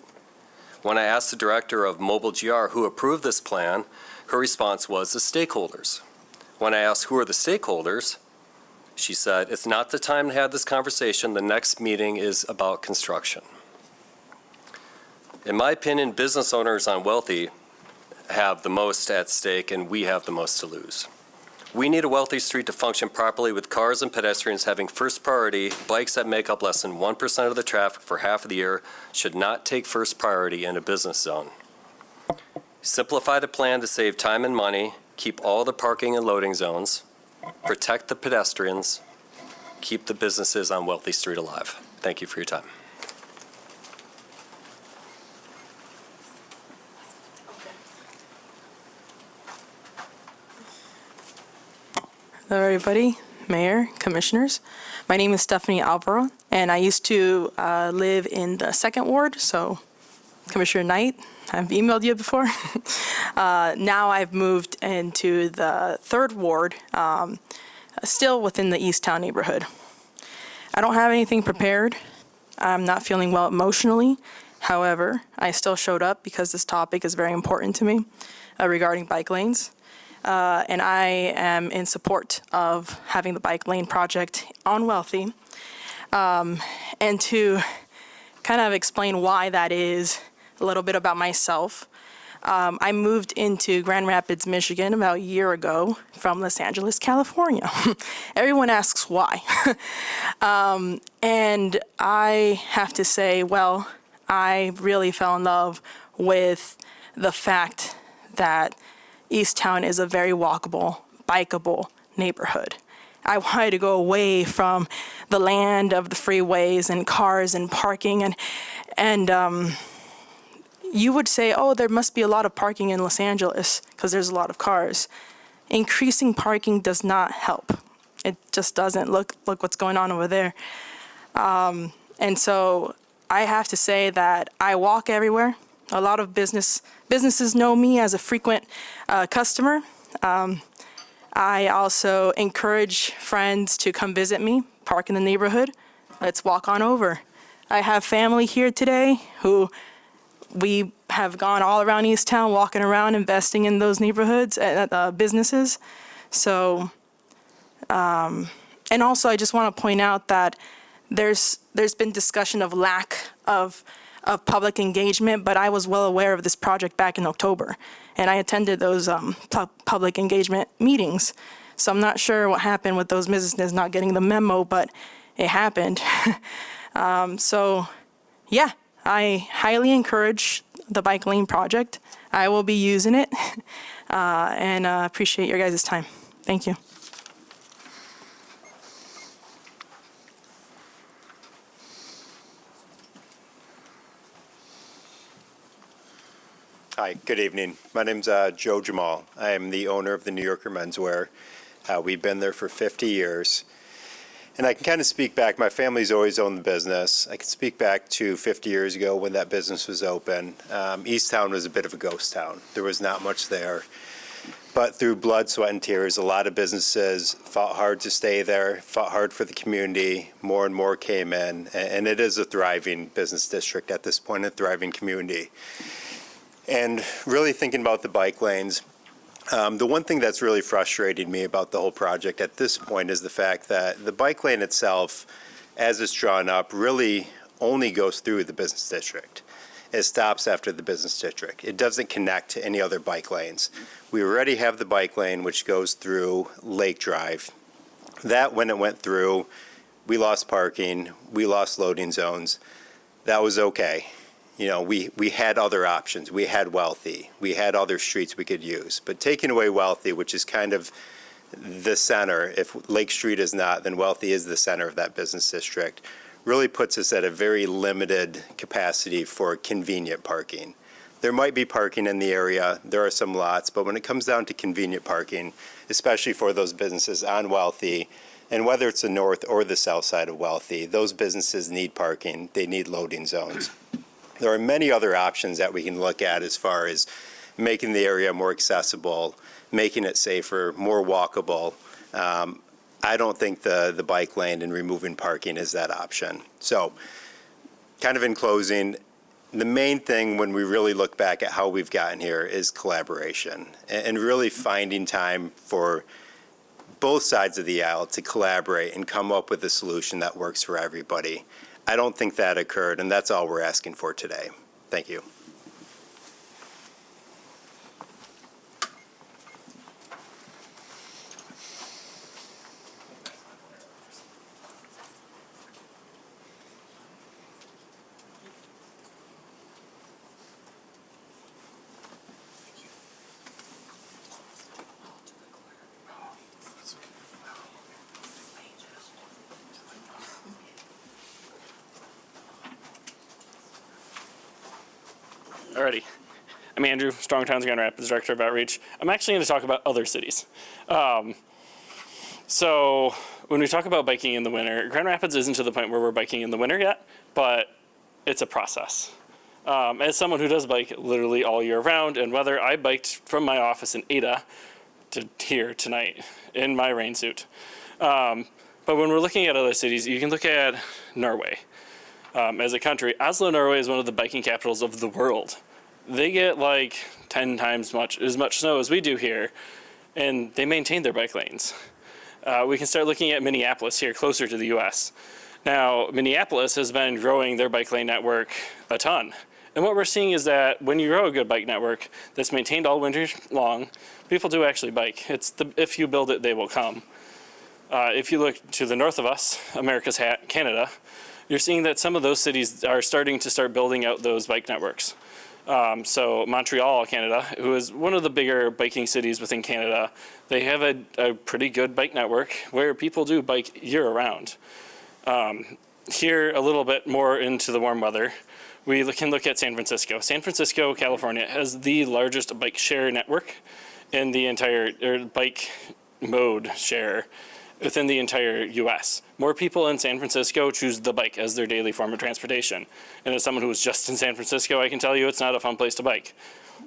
When I asked the director of Mobile GR who approved this plan, her response was the stakeholders. When I asked who are the stakeholders, she said, it's not the time to have this conversation. The next meeting is about construction. In my opinion, business owners on Wealthy have the most at stake, and we have the most to lose. We need a Wealthy Street to function properly with cars and pedestrians having first priority. Bikes that make up less than 1% of the traffic for half of the year should not take first priority in a business zone. Simplify the plan to save time and money, keep all the parking and loading zones, protect the pedestrians, keep the businesses on Wealthy Street alive. Thank you for your time. Hello, everybody, Mayor, Commissioners. My name is Stephanie Alvaro, and I used to live in the 2nd Ward, so Commissioner Knight, I've emailed you before. Now I've moved into the 3rd Ward, still within the Easttown neighborhood. I don't have anything prepared. I'm not feeling well emotionally. However, I still showed up because this topic is very important to me regarding bike lanes. And I am in support of having the bike lane project on Wealthy. And to kind of explain why that is, a little bit about myself. I moved into Grand Rapids, Michigan about a year ago from Los Angeles, California. Everyone asks why. And I have to say, well, I really fell in love with the fact that Easttown is a very walkable, bikeable neighborhood. I wanted to go away from the land of the freeways and cars and parking and you would say, oh, there must be a lot of parking in Los Angeles because there's a lot of cars. Increasing parking does not help. It just doesn't. Look what's going on over there. And so I have to say that I walk everywhere. A lot of businesses know me as a frequent customer. I also encourage friends to come visit me, park in the neighborhood. Let's walk on over. I have family here today who we have gone all around Easttown, walking around, investing in those neighborhoods, businesses. So, and also I just want to point out that there's been discussion of lack of public engagement, but I was well aware of this project back in October, and I attended those public engagement meetings. So I'm not sure what happened with those businesses not getting the memo, but it happened. So, yeah, I highly encourage the bike lane project. I will be using it, and appreciate your guys' time. Thank you. Hi, good evening. My name's Joe Jamal. I am the owner of the New Yorker Menswear. We've been there for 50 years. And I can kind of speak back, my family's always owned the business. I can speak back to 50 years ago when that business was open. Easttown was a bit of a ghost town. There was not much there. But through blood, sweat, and tears, a lot of businesses fought hard to stay there, fought hard for the community. More and more came in. And it is a thriving business district at this point, a thriving community. And really thinking about the bike lanes, the one thing that's really frustrated me about the whole project at this point is the fact that the bike lane itself, as it's drawn up, really only goes through the business district. It stops after the business district. It doesn't connect to any other bike lanes. We already have the bike lane, which goes through Lake Drive. That, when it went through, we lost parking, we lost loading zones. That was okay. You know, we had other options. We had Wealthy. We had other streets we could use. But taking away Wealthy, which is kind of the center, if Lake Street is not, then Wealthy is the center of that business district, really puts us at a very limited capacity for convenient parking. There might be parking in the area. There are some lots. But when it comes down to convenient parking, especially for those businesses on Wealthy, and whether it's the north or the south side of Wealthy, those businesses need parking. They need loading zones. There are many other options that we can look at as far as making the area more accessible, making it safer, more walkable. I don't think the bike lane and removing parking is that option. So kind of in closing, the main thing when we really look back at how we've gotten here is collaboration and really finding time for both sides of the aisle to collaborate and come up with a solution that works for everybody. I don't think that occurred, and that's all we're asking for today. Thank you. I'm Andrew, Strong Towns Grand Rapids Director of Outreach. I'm actually going to talk about other cities. So when we talk about biking in the winter, Grand Rapids isn't to the point where we're biking in the winter yet, but it's a process. As someone who does bike literally all year round, and whether I biked from my office in Ada to here tonight in my rain suit. But when we're looking at other cities, you can look at Norway. As a country, Oslo, Norway is one of the biking capitals of the world. They get like 10 times as much snow as we do here, and they maintain their bike lanes. We can start looking at Minneapolis here, closer to the U.S. Now, Minneapolis has been growing their bike lane network a ton. And what we're seeing is that when you grow a good bike network that's maintained all winter long, people do actually bike. If you build it, they will come. If you look to the north of us, America's hat, Canada, you're seeing that some of those cities are starting to building out those bike networks. So Montreal, Canada, who is one of the bigger biking cities within Canada, they have a pretty good bike network where people do bike year-round. Here, a little bit more into the warm weather, we can look at San Francisco. San Francisco, California, has the largest bike share network in the entire, bike mode share within the entire U.S. More people in San Francisco choose the bike as their daily form of transportation. And as someone who was just in San Francisco, I can tell you it's not a fun place to bike.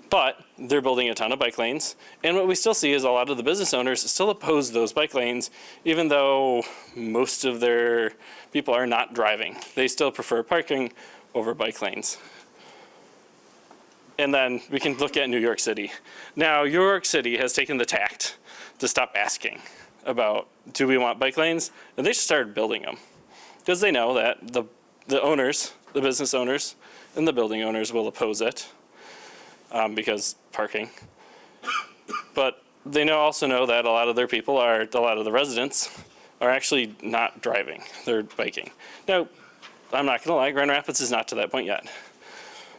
But they're building a ton of bike lanes. And what we still see is a lot of the business owners still oppose those bike lanes, even though most of their people are not driving. They still prefer parking over bike lanes. And then we can look at New York City. Now, New York City has taken the tact to stop asking about, do we want bike lanes? And they just started building them. Because they know that the owners, the business owners, and the building owners will oppose it. Because parking. But they also know that a lot of their people a lot of the residents are actually not driving, they're biking. Now, I'm not gonna lie, Grand Rapids is not to that point yet.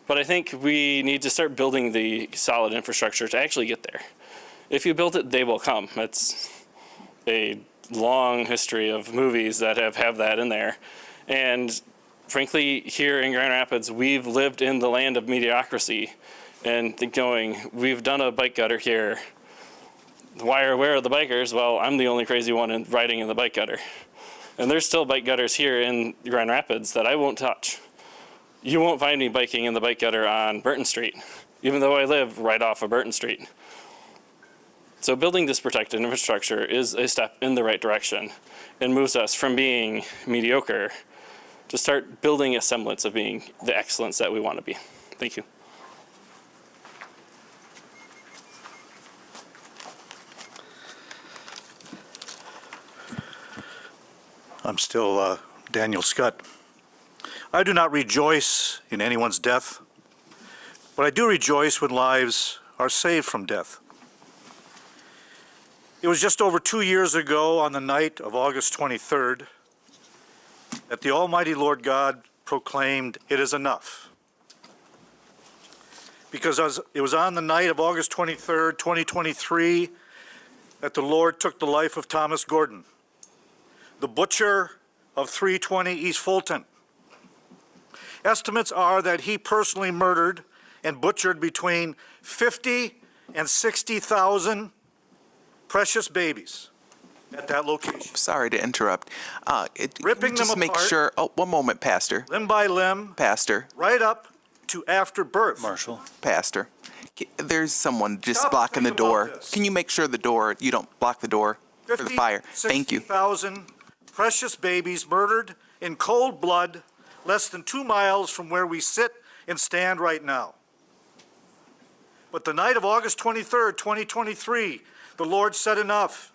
But I think we need to start building the solid infrastructure to actually get there. If you build it, they will come. It's a long history of movies that have that in there. And frankly, here in Grand Rapids, we've lived in the land of mediocrity and we've done a bike gutter here. Where are the bikers? Well, I'm the only crazy one riding in the bike gutter. And there's still bike gutters here in Grand Rapids that I won't touch. You won't find me biking in the bike gutter on Burton Street, even though I live right off of Burton Street. So building this protected infrastructure is a step in the right direction and moves us from being mediocre to start building a semblance of being the excellence that we want to be. Thank you. I'm still Daniel Scott. I do not rejoice in anyone's death, but I do rejoice when lives are saved from death. It was just over 2 years ago on the night of August 23rd that the Almighty Lord God proclaimed, "It is enough." Because it was on the night of August 23rd, 2023, that the Lord took the life of Thomas Gordon, the butcher of 320 East Fulton. Estimates are that he personally murdered and butchered between 50 and 60,000 precious babies at that location. Sorry to interrupt. Ripping them just make apart. sure. Oh, one moment, Pastor. Limb by limb. Pastor. Right up to after birth. Marshall. Pastor. There's someone just Stop blocking the thinking door. about this. Can you make sure you don't block the door for the fire? Thank you. 60,000 precious babies murdered in cold blood less than 2 miles from where we sit and stand right now. But the night of August 23rd, 2023, the Lord said enough.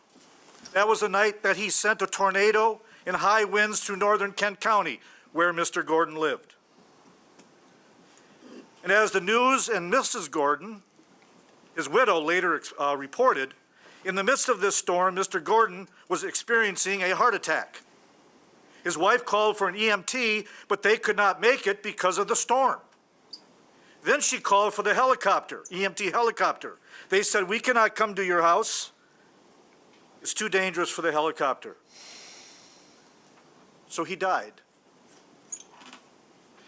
That was the night that he sent a tornado and high winds through northern Kent County, where Mr. Gordon lived. And as the news and Mrs. Gordon, his widow, later reported, in the midst of this storm, Mr. Gordon was experiencing a heart attack. His wife called for an EMT, but they could not make it because of the storm. Then she called for the helicopter, EMT helicopter. They said, "We cannot come to your house. It's too dangerous for the helicopter." So he died.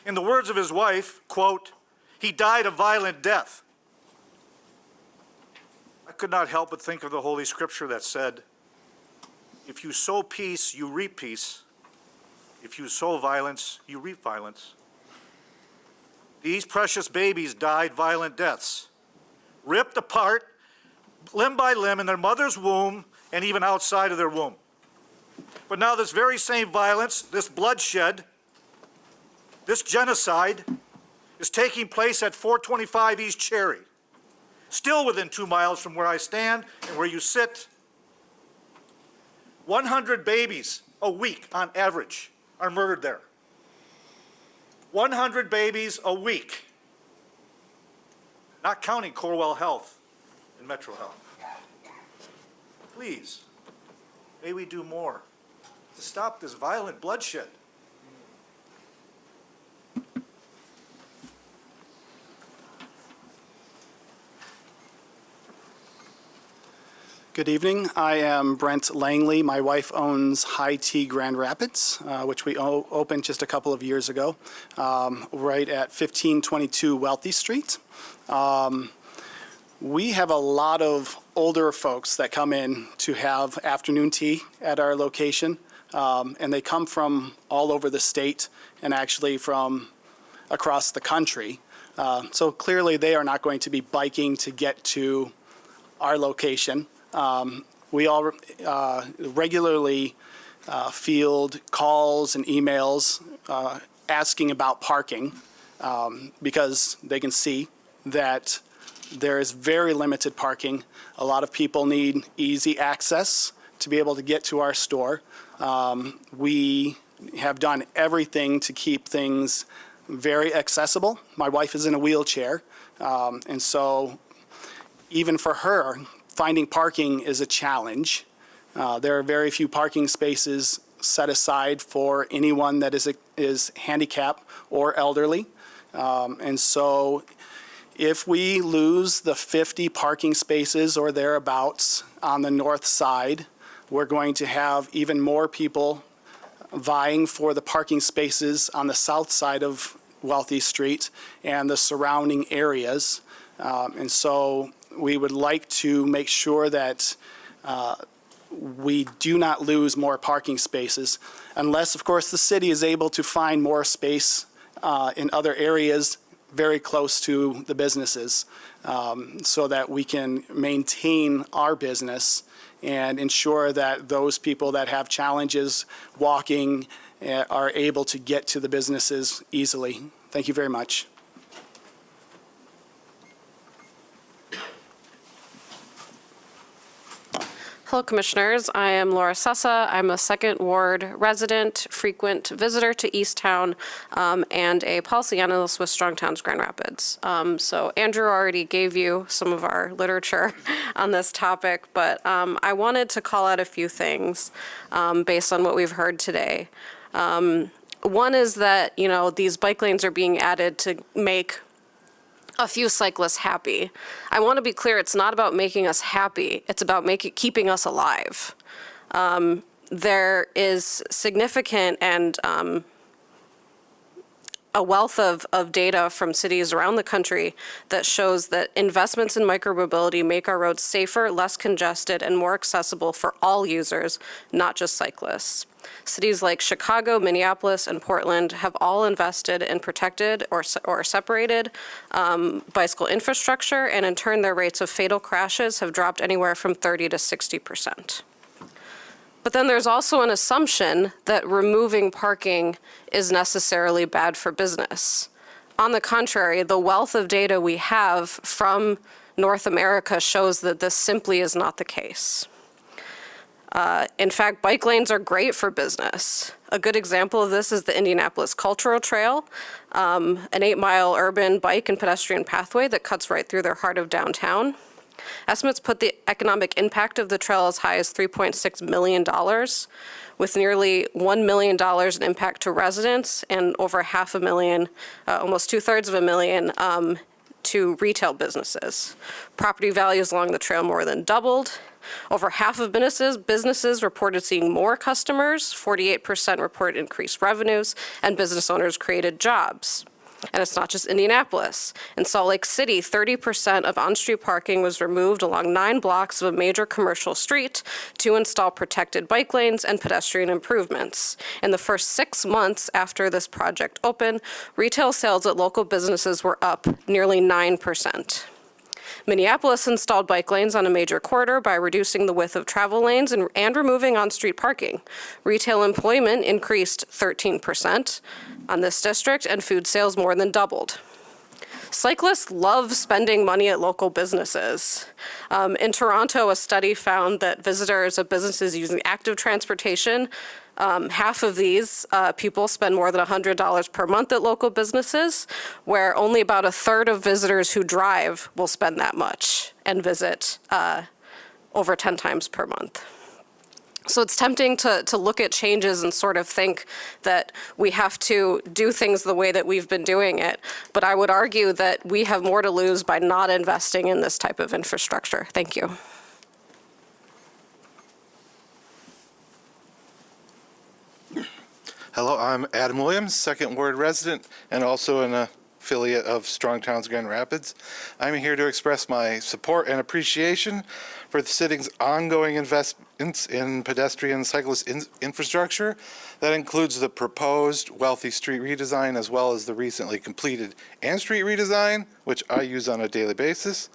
In the words of his wife, quote, "He died a violent death." could not help but think of the Holy Scripture that said, if you sow peace, you reap peace. If you sow violence, you reap violence. These precious babies died violent deaths, ripped apart limb by limb in their mother's womb and even outside of their womb. But now this very same violence, this bloodshed, this genocide is taking place at 425 East Cherry, still within 2 miles from where I stand and where you sit. 100 babies a week on average are murdered there. 100 babies a week, not counting Corewell Health and Metro Health. Please, may we do more to stop this violent bloodshed. Good evening. I am Brent Langley. My wife owns High Tea Grand Rapids, which we opened just a couple of years ago, right at 1522 Wealthy Street. We have a lot of older folks that come in to have afternoon tea at our location, and they come from all over the state and actually from across the country. So clearly they are not going to be biking to get to our location. We all regularly field calls and emails asking about parking because they can see that there is very limited parking. A lot of people need easy access to be able to get to our store. We have done everything to keep things very accessible. My wife is in a wheelchair, and so even for her, finding parking is a challenge. There are very few parking spaces set aside for anyone that is handicapped or elderly. And so if we lose the 50 parking spaces or thereabouts on the north side, we're going to have even more people vying for the parking spaces on the south side of Wealthy Street and the surrounding areas. And so we would like to make sure that we do not lose more parking spaces unless, of course, the city is able to find more space in other areas very close to the businesses so that we can maintain our business and ensure that those people that have challenges walking are able to get to the businesses easily. Thank you very much. Hello, Commissioners. I am Laura Sessa. I'm a Second Ward resident, frequent visitor to Easttown, and a policy analyst with Strong Towns Grand Rapids. So Andrew already gave you some of our literature on this topic, but I wanted to call out a few things based on what we've heard today. One is that, these bike lanes are being added to make a few cyclists happy. I want to be clear, it's not about making us happy, it's about keeping us alive. There is significant and a wealth of data from cities around the country that shows that investments in micromobility make our roads safer, less congested, and more accessible for all users, not just cyclists. Cities like Chicago, Minneapolis, and Portland have all invested in protected or separated bicycle infrastructure, and in turn, their rates of fatal crashes have dropped anywhere from 30% to 60%. But then there's also an assumption that removing parking is necessarily bad for business. On the contrary, the wealth of data we have from North America shows that this simply is not the case. In fact, bike lanes are great for business. A good example of this is the Indianapolis Cultural Trail, an 8-mile urban bike and pedestrian pathway that cuts right through the heart of downtown. Estimates put the economic impact of the trail as high as $3.6 million, with nearly $1 million in impact to residents and over $500,000, almost $250,000 to retail businesses. Property values along the trail more than doubled. Over half of businesses reported seeing more customers, 48% report increased revenues, and business owners created jobs. And it's not just Indianapolis. In Salt Lake City, 30% of on-street parking was removed along 9 blocks of a major commercial street to install protected bike lanes and pedestrian improvements. In the first 6 months after this project opened, retail sales at local businesses were up nearly 9%. Minneapolis installed bike lanes on a major corridor by reducing the width of travel lanes and removing on-street parking. Retail employment increased 13% on this district, and food sales more than doubled. Cyclists love spending money at local businesses. In Toronto, a study found that visitors of businesses using active transportation, half of these people spend more than $100 per month at local businesses, where only about a third of visitors who drive will spend that much and visit over 10 times per month. So it's tempting to look at changes and sort of think that we have to do things the way that we've been doing it. But I would argue that we have more to lose by not investing in this type of infrastructure. Thank you. Hello, I'm Adam Williams, Second Ward resident and also an affiliate of Strong Towns Grand Rapids. I'm here to express my support and appreciation for the city's ongoing investments in pedestrian cyclist infrastructure. That includes the proposed Wealthy Street redesign as well as the recently completed Ann Street redesign, which I use on a daily basis.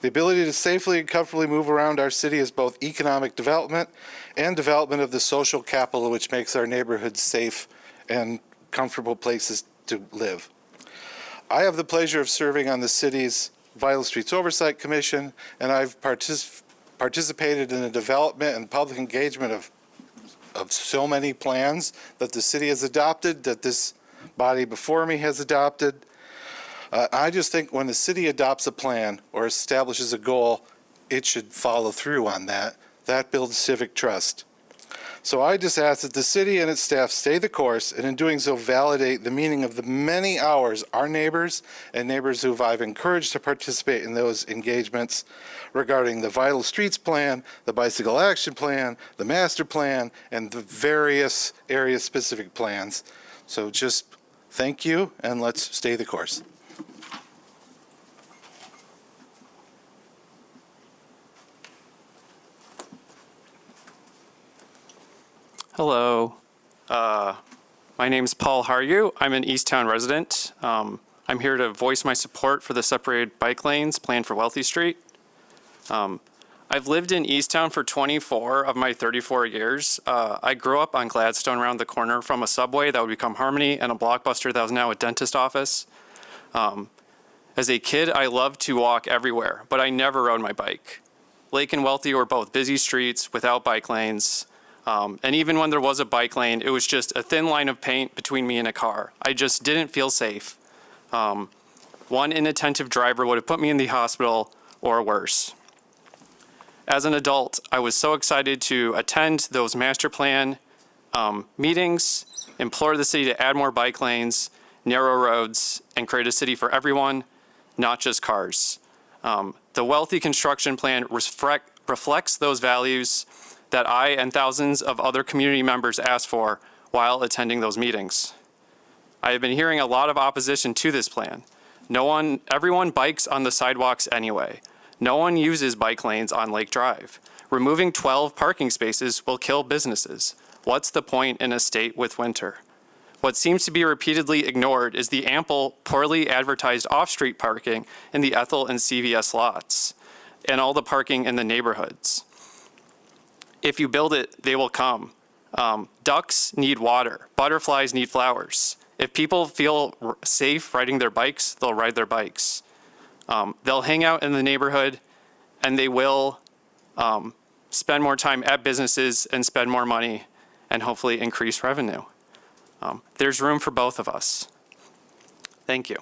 The ability to safely and comfortably move around our city is both economic development and development of the social capital which makes our neighborhoods safe and comfortable places to live. I have the pleasure of serving on the city's Vital Streets Oversight Commission, and I've participated in the development and public engagement of so many plans that the city has adopted, that this body before me has adopted. I just think when the city adopts a plan or establishes a goal, it should follow through on that. That builds civic trust. So I just ask that the city and its staff stay the course, and in doing so validate the meaning of the many hours our neighbors and neighbors who I've encouraged to participate in those engagements regarding the Vital Streets Plan, the Bicycle Action Plan, the Master Plan, and the various area-specific plans. So just thank you, and let's stay the course. Hello, my name is Paul Haryu. I'm an Easttown resident. I'm here to voice my support for the separated bike lanes planned for Wealthy Street. I've lived in Easttown for 24 of my 34 years. I grew up on Gladstone around the corner from a Subway that would become Harmony and a Blockbuster that was now a dentist office. As a kid, I loved to walk everywhere, but I never rode my bike. Lake and Wealthy were both busy streets without bike lanes. And even when there was a bike lane, it was just a thin line of paint between me and a car. I just didn't feel safe. One inattentive driver would have put me in the hospital or worse. As an adult, I was so excited to attend those master plan meetings, implore the city to add more bike lanes, narrow roads, and create a city for everyone, not just cars. The Wealthy construction plan reflects those values that I and thousands of other community members asked for while attending those meetings. I have been hearing a lot of opposition to this plan. Everyone bikes on the sidewalks anyway. No one uses bike lanes on Lake Drive. Removing 12 parking spaces will kill businesses. What's the point in a state with winter? What seems to be repeatedly ignored is the ample, poorly advertised off-street parking in the Ethel and CVS lots, and all the parking in the neighborhoods. If you build it, they will come. Ducks need water. Butterflies need flowers. If people feel safe riding their bikes, they'll ride their bikes. They'll hang out in the neighborhood, and they will spend more time at businesses and spend more money and hopefully increase revenue. There's room for both of us. Thank you.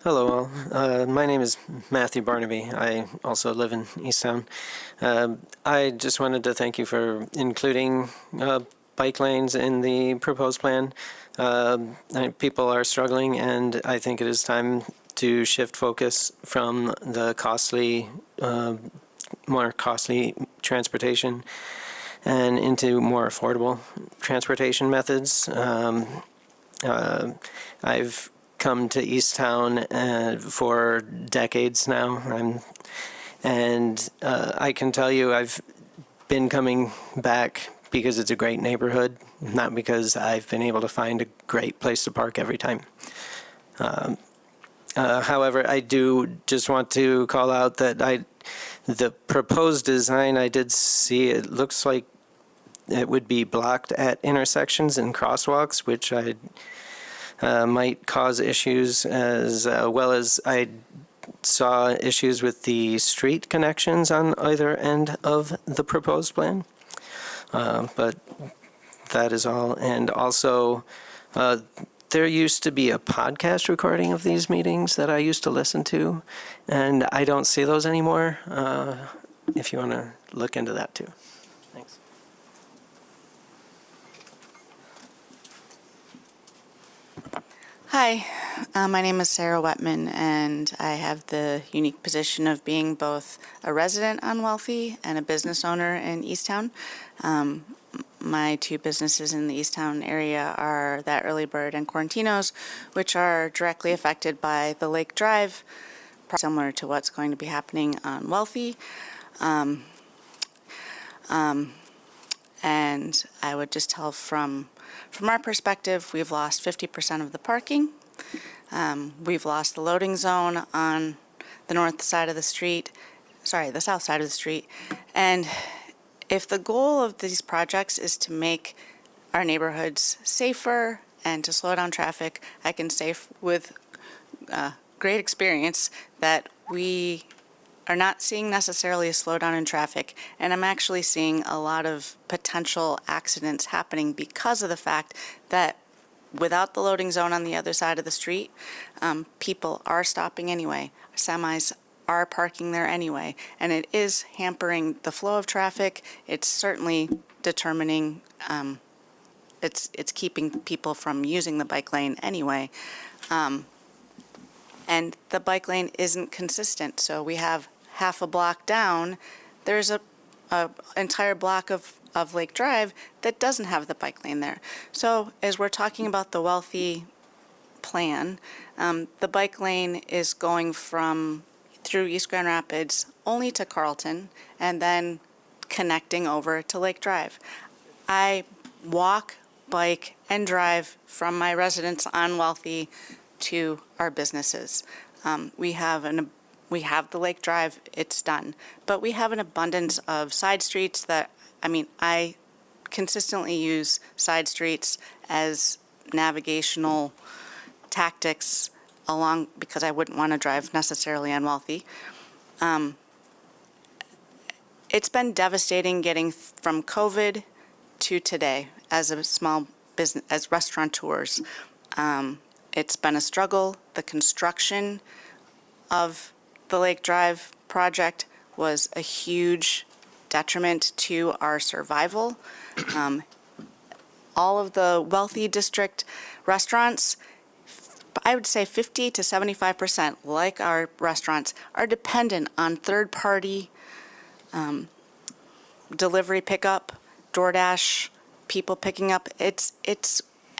Hello all. My name is Matthew Barnaby. I also live in Easttown. I just wanted to thank you for including bike lanes in the proposed plan. People are struggling, and I think it is time to shift focus from the more costly transportation and into more affordable transportation methods. I've come to Easttown for decades now, and I can tell you I've been coming back because it's a great neighborhood, not because I've been able to find a great place to park every time. However, I do just want to call out that the proposed design I did see, it looks like it would be blocked at intersections and crosswalks, which might cause issues, as well as I saw issues with the street connections on either end of the proposed plan. But that is all. And also, there used to be a podcast recording of these meetings that I used to listen to, and I don't see those anymore. If you want to look into that too. Thanks. Hi, my name is Sarah Wetman, and I have the unique position of being both a resident on Wealthy and a business owner in Easttown. My two businesses in the Easttown area are That Early Bird and Quarantinos, which are directly affected by the Lake Drive, similar to what's going to be happening on Wealthy. And I would just tell from our perspective, we've lost 50% of the parking. We've lost the loading zone on the north side of the street, the south side of the street. And if the goal of these projects is to make our neighborhoods safer and to slow down traffic, I can say with great experience that we are not seeing necessarily a slowdown in traffic, and I'm actually seeing a lot of potential accidents happening because of the fact that without the loading zone on the other side of the street, people are stopping anyway. Semis are parking there anyway, and it is hampering the flow of traffic. It's certainly determining, it's keeping people from using the bike lane anyway. And the bike lane isn't consistent, so we have half a block down, there's a entire block of Lake Drive that doesn't have the bike lane there. So as we're talking about the Wealthy plan, the bike lane is going through East Grand Rapids only to Carlton and then connecting over to Lake Drive. I walk, bike, and drive from my residence on Wealthy to our businesses. We have the Lake Drive, it's done. But we have an abundance of side streets that, I consistently use side streets as navigational tactics because I wouldn't want to drive necessarily on Wealthy. It's been devastating getting from COVID to today as a small business, as restaurateurs. It's been a struggle. The construction of the Lake Drive project was a huge detriment to our survival. All of the Wealthy District restaurants, I would say 50 to 75%, like our restaurants, are dependent on third-party delivery pickup, DoorDash, people picking up.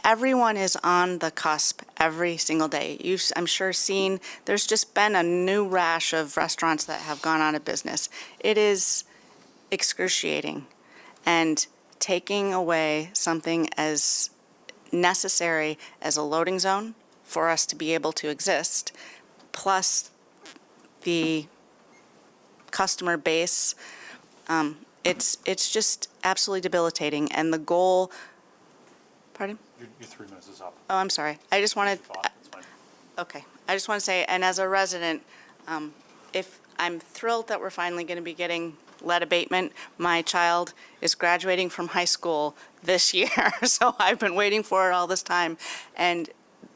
Everyone is on the cusp every single day. You've, I'm sure, seen, there's just been a new rash of restaurants that have gone out of business. It is excruciating. And taking away something as necessary as a loading zone for us to be able to exist, plus the customer base, it's just absolutely debilitating. And the goal, pardon? Your 3 minutes is up. Oh, I'm sorry. I just wanted, okay. I just want to say, and as a resident, if I'm thrilled that we're finally going to be getting lead abatement. My child is graduating from high school this year, so I've been waiting for it all this time. And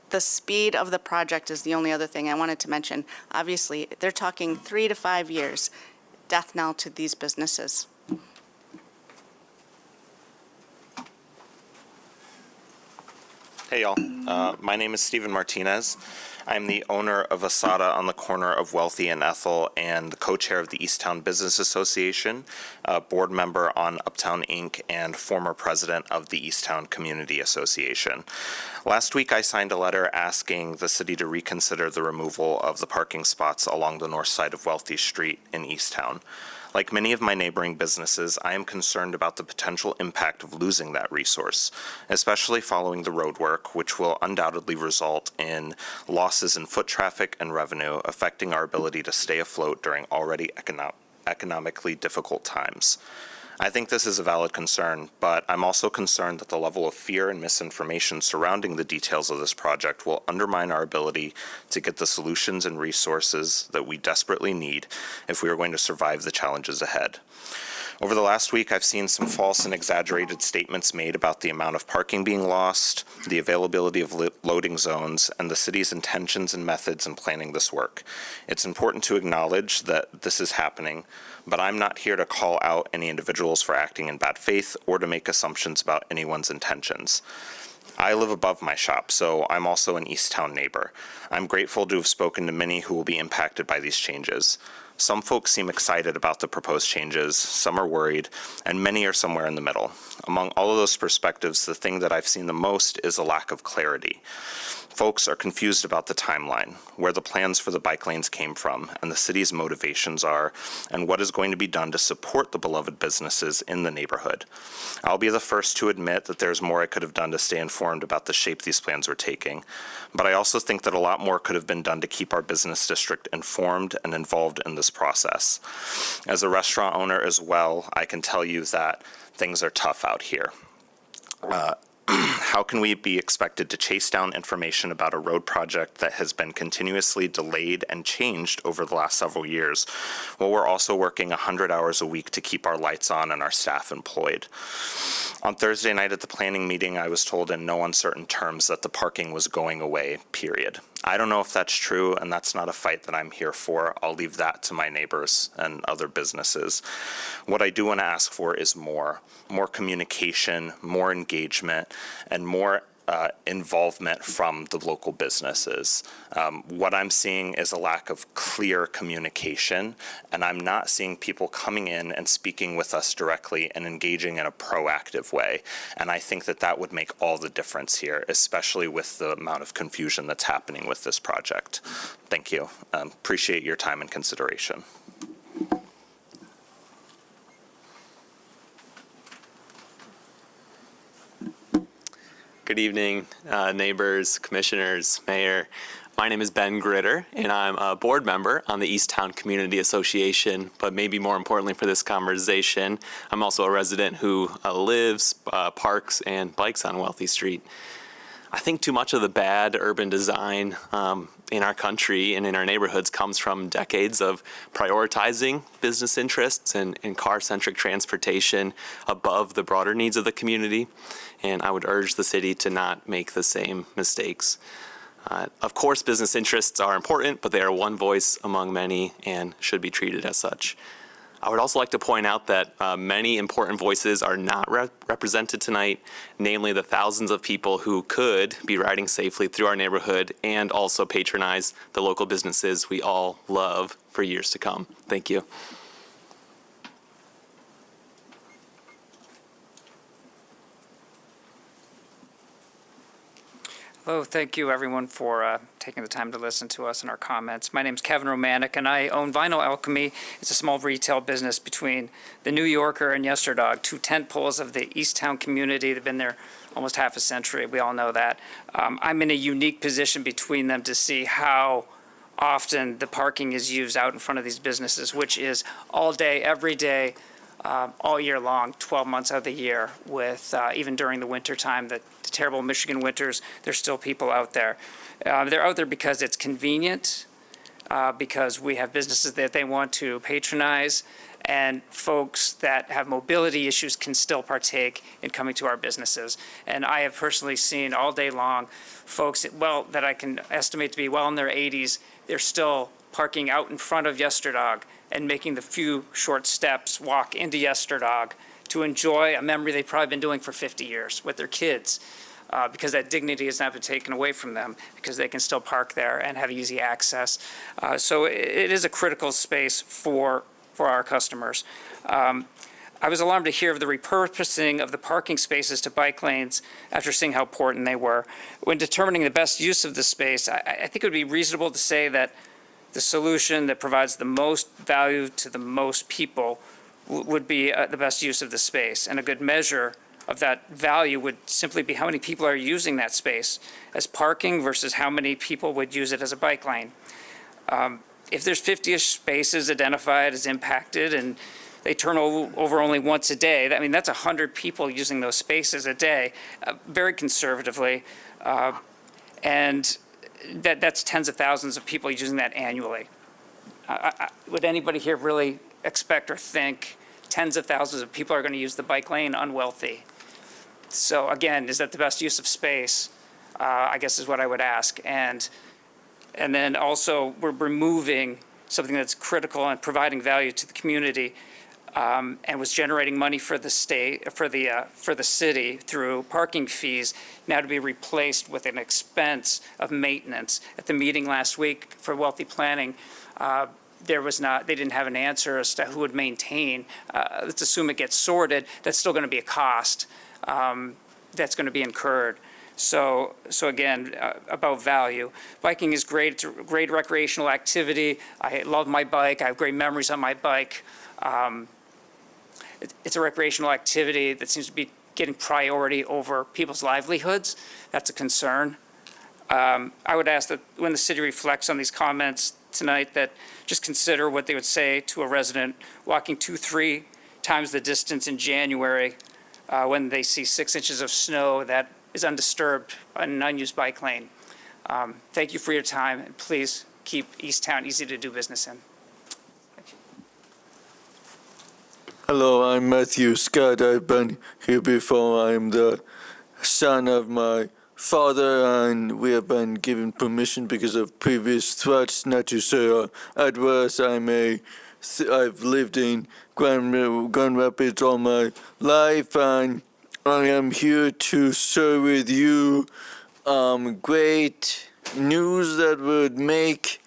the speed of the project is the only other thing I wanted to mention. Obviously, they're talking 3 to 5 years, death knell to these businesses. Hey y'all, my name is Steven Martinez. I'm the owner of Asada on the corner of Wealthy and Ethel and the co-chair of the Easttown Business Association, board member on Uptown Inc., and former president of the Easttown Community Association. Last week I signed a letter asking the city to reconsider the removal of the parking spots along the north side of Wealthy Street in Easttown. Like many of my neighboring businesses, I am concerned about the potential impact of losing that resource, especially following the road work, which will undoubtedly result in losses in foot traffic and revenue, affecting our ability to stay afloat during already economically difficult times. I think this is a valid concern, but I'm also concerned that the level of fear and misinformation surrounding the details of this project will undermine our ability to get the solutions and resources that we desperately need if we are going to survive the challenges ahead. Over the last week, I've seen some false and exaggerated statements made about the amount of parking being lost, the availability of loading zones, and the city's intentions and methods in planning this work. It's important to acknowledge that this is happening, but I'm not here to call out any individuals for acting in bad faith or to make assumptions about anyone's intentions. I live above my shop, so I'm also an Easttown neighbor. I'm grateful to have spoken to many who will be impacted by these changes. Some folks seem excited about the proposed changes, some are worried, and many are somewhere in the middle. Among all of those perspectives, the thing that I've seen the most is a lack of clarity. Folks are confused about the timeline, where the plans for the bike lanes came from, and the city's motivations are, and what is going to be done to support the beloved businesses in the neighborhood. I'll be the first to admit that there's more I could have done to stay informed about the shape these plans were taking, but I also think that a lot more could have been done to keep our business district informed and involved in this process. As a restaurant owner as well, I can tell you that things are tough out here. How can we be expected to chase down information about a road project that has been continuously delayed and changed over the last several years, while we're also working 100 hours a week to keep our lights on and our staff employed? On Thursday night at the planning meeting, I was told in no uncertain terms that the parking was going away, period. I don't know if that's true, and that's not a fight that I'm here for. I'll leave that to my neighbors and other businesses. What I do want to ask for is more communication, more engagement, and more involvement from the local businesses. What I'm seeing is a lack of clear communication, and I'm not seeing people coming in and speaking with us directly and engaging in a proactive way. And I think that that would make all the difference here, especially with the amount of confusion that's happening with this project. Thank you. Appreciate your time and consideration. Good evening, neighbors, commissioners, mayor. My name is Ben Gritter, and I'm a board member on the Easttown Community Association, but maybe more importantly for this conversation, I'm also a resident who lives, parks, and bikes on Wealthy Street. I think too much of the bad urban design in our country and in our neighborhoods comes from decades of prioritizing business interests and car-centric transportation above the broader needs of the community. And I would urge the city to not make the same mistakes. Of course, business interests are important, but they are one voice among many and should be treated as such. I would also like to point out that many important voices are not represented tonight, namely the thousands of people who could be riding safely through our neighborhood and also patronize the local businesses we all love for years to come. Thank you. Hello, thank you everyone for taking the time to listen to us and our comments. My name is Kevin Romanek, and I own Vinyl Alchemy. It's a small retail business between the New Yorker and Yesterdog, two tent poles of the Easttown community. They've been there almost half a century. We all know that. I'm in a unique position between them to see how often the parking is used out in front of these businesses, which is all day, every day, all year long, 12 months out of the year, with even during the winter time, the terrible Michigan winters, there's still people out there. They're out there because it's convenient, because we have businesses that they want to patronize, and folks that have mobility issues can still partake in coming to our businesses. And I have personally seen all day long folks, well, that I can estimate to be well in their 80s, they're still parking out in front of Yesterdog and making the few short steps, walk into Yesterdog to enjoy a memory they've probably been doing for 50 years with their kids. because that dignity has not been taken away from them, because they can still park there and have easy access. So it is a critical space for our customers. I was alarmed to hear of the repurposing of the parking spaces to bike lanes after seeing how important they were. When determining the best use of the space, I think it would be reasonable to say that the solution that provides the most value to the most people would be the best use of the space. And a good measure of that value would simply be how many people are using that space as parking versus how many people would use it as a bike lane. If there's 50-ish spaces identified as impacted and they turn over only once a day, that's 100 people using those spaces a day, very conservatively. And that's tens of thousands of people using that annually. Would anybody here really expect or think tens of thousands of people are going to use the bike lane unwealthy? So again, is that the best use of space? I guess is what I would ask. And then also we're removing something that's critical and providing value to the community, and was generating money for the state, for the city through parking fees, now to be replaced with an expense of maintenance. At the meeting last week for Wealthy Planning, they didn't have an answer as to who would maintain. Let's assume it gets sorted. That's still going to be a cost that's going to be incurred. So again, about value. Biking is great. It's a great recreational activity. I love my bike. I have great memories on my bike. It's a recreational activity that seems to be getting priority over people's livelihoods. That's a concern. I would ask that when the city reflects on these comments tonight, that just consider what they would say to a resident walking 2-3 times the distance in January when they see 6 inches of snow that is undisturbed on an unused bike lane. Thank you for your time, and please keep Easttown easy to do business in. Hello, I'm Matthew Scott. I've been here before. I'm the son of my father, and we have been given permission because of previous threats not to say our address. I've lived in Grand Rapids all my life, and I am here to share with you great news that would make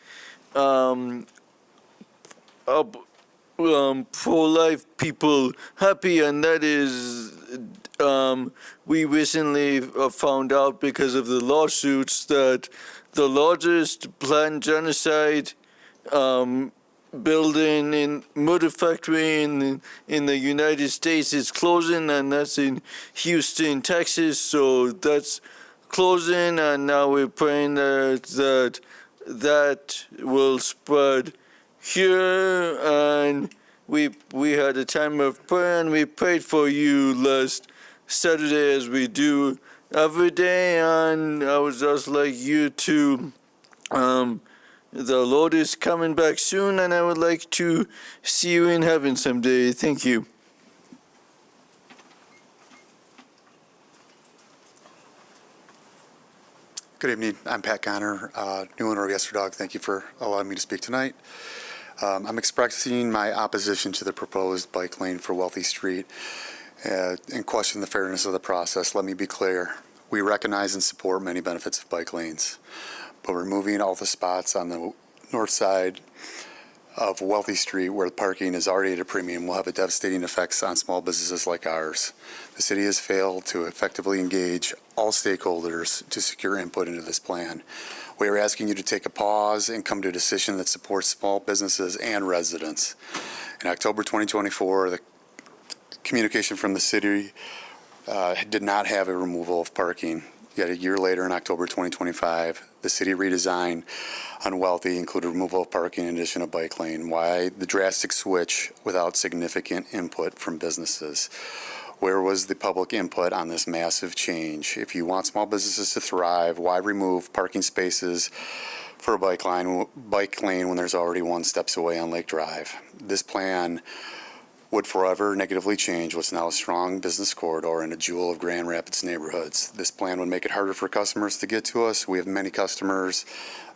pro-life people happy, and that is we recently found out because of the lawsuits that the largest planned genocide building in murder factory in the United States is closing, and that's in Houston, Texas. So that's closing, and now we're praying that will spread here. And we had a time of prayer, and we prayed for you last Saturday, as we do every day. And I was just like you too. The Lord is coming back soon, and I would like to see you in heaven someday. Thank you. Good evening. I'm Pat Connor, new owner of Yesterdog. Thank you for allowing me to speak tonight. I'm expressing my opposition to the proposed bike lane for Wealthy Street and question the fairness of the process. Let me be clear. We recognize and support many benefits of bike lanes, but removing all the spots on the north side of Wealthy Street where the parking is already at a premium will have a devastating effects on small businesses like ours. The city has failed to effectively engage all stakeholders to secure input into this plan. We are asking you to take a pause and come to a decision that supports small businesses and residents. In October 2024, the communication from the city did not have a removal of parking. Yet a year later, in October 2025, the city redesign on Wealthy included removal of parking in addition to bike lane. Why the drastic switch without significant input from businesses? Where was the public input on this massive change? If you want small businesses to thrive, why remove parking spaces for a bike lane when there's already one steps away on Lake Drive? This plan would forever negatively change what's now a strong business corridor and a jewel of Grand Rapids neighborhoods. This plan would make it harder for customers to get to us. We have many customers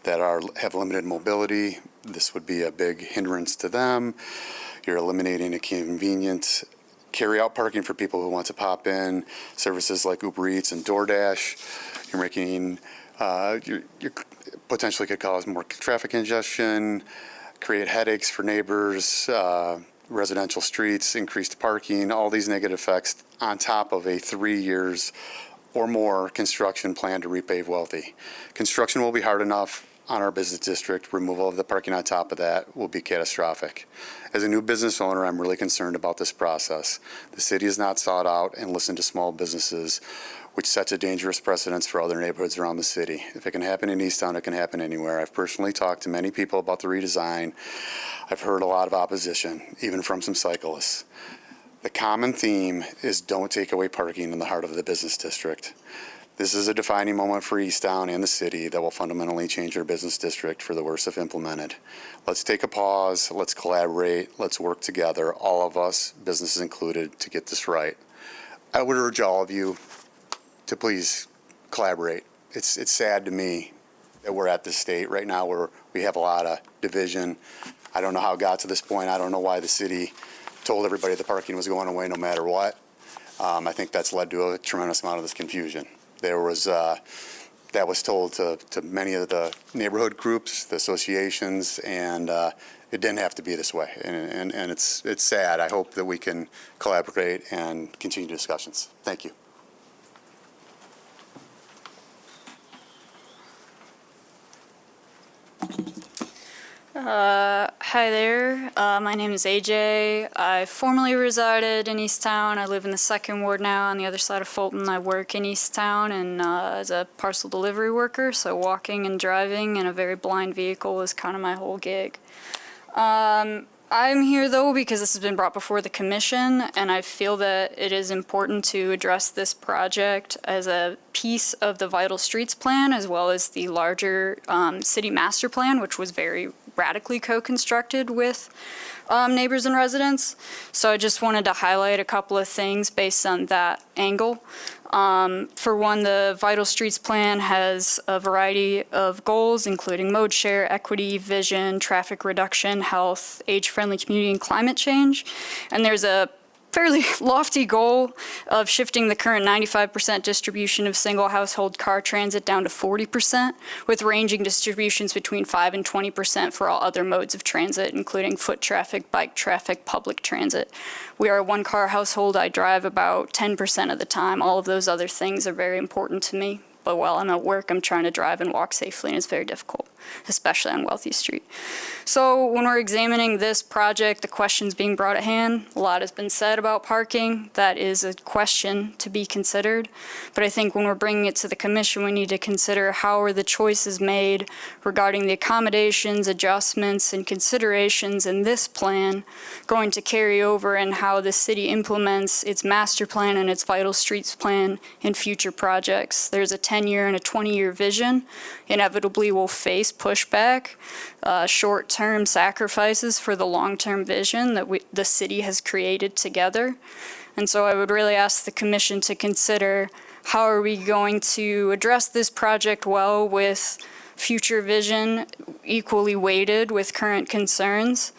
that have limited mobility. This would be a big hindrance to them. You're eliminating a convenient carry-out parking for people who want to pop in, services like Uber Eats and DoorDash. You're making, you potentially could cause more traffic congestion, create headaches for neighbors, residential streets, increased parking, all these negative effects on top of a 3 years or more construction plan to repave Wealthy. Construction will be hard enough on our business district. Removal of the parking on top of that will be catastrophic. As a new business owner, I'm really concerned about this process. The city has not sought out and listened to small businesses, which sets a dangerous precedence for other neighborhoods around the city. If it can happen in Easttown, it can happen anywhere. I've personally talked to many people about the redesign. I've heard a lot of opposition, even from some cyclists. The common theme is don't take away parking in the heart of the business district. This is a defining moment for Easttown and the city that will fundamentally change our business district for the worse if implemented. Let's take a pause, let's collaborate, let's work together, all of us, businesses included, to get this right. I would urge all of you to please collaborate. It's sad to me that we're at this state right now where we have a lot of division. I don't know how it got to this point. I don't know why the city told everybody the parking was going away no matter what. I think that's led to a tremendous amount of this confusion. There was, that was told to many of the neighborhood groups, the associations, and it didn't have to be this way. And it's sad. I hope that we can collaborate and continue discussions. Thank you. Hi there, my name is AJ. I formerly resided in Easttown. I live in the 2nd Ward now on the other side of Fulton. I work in Easttown and as a parcel delivery worker, so walking and driving in a very blind vehicle is kind of my whole gig. I'm here though because this has been brought before the commission and I feel that it is important to address this project as a piece of the Vital Streets Plan as well as the larger city master plan, which was very radically co-constructed with neighbors and residents. So I just wanted to highlight a couple of things based on that angle. For one, the Vital Streets Plan has a variety of goals, including mode share, equity, vision, traffic reduction, health, age-friendly community, and climate change. And there's a fairly lofty goal of shifting the current 95% distribution of single household car transit down to 40%, with ranging distributions between 5 and 20% for all other modes of transit, including foot traffic, bike traffic, public transit. We are a one-car household. I drive about 10% of the time. All of those other things are very important to me. But while I'm at work, I'm trying to drive and walk safely, and it's very difficult, especially on Wealthy Street. So when we're examining this project, the questions being brought at hand, a lot has been said about parking. That is a question to be considered. But I think when we're bringing it to the commission, we need to consider how are the choices made regarding the accommodations, adjustments, and considerations in this plan going to carry over and how the city implements its master plan and its Vital Streets Plan in future projects. There's a 10-year and a 20-year vision. Inevitably, we'll face pushback, short-term sacrifices for the long-term vision that the city has created together. And so I would really ask the commission to consider how are we going to address this project well with future vision equally weighted with current concerns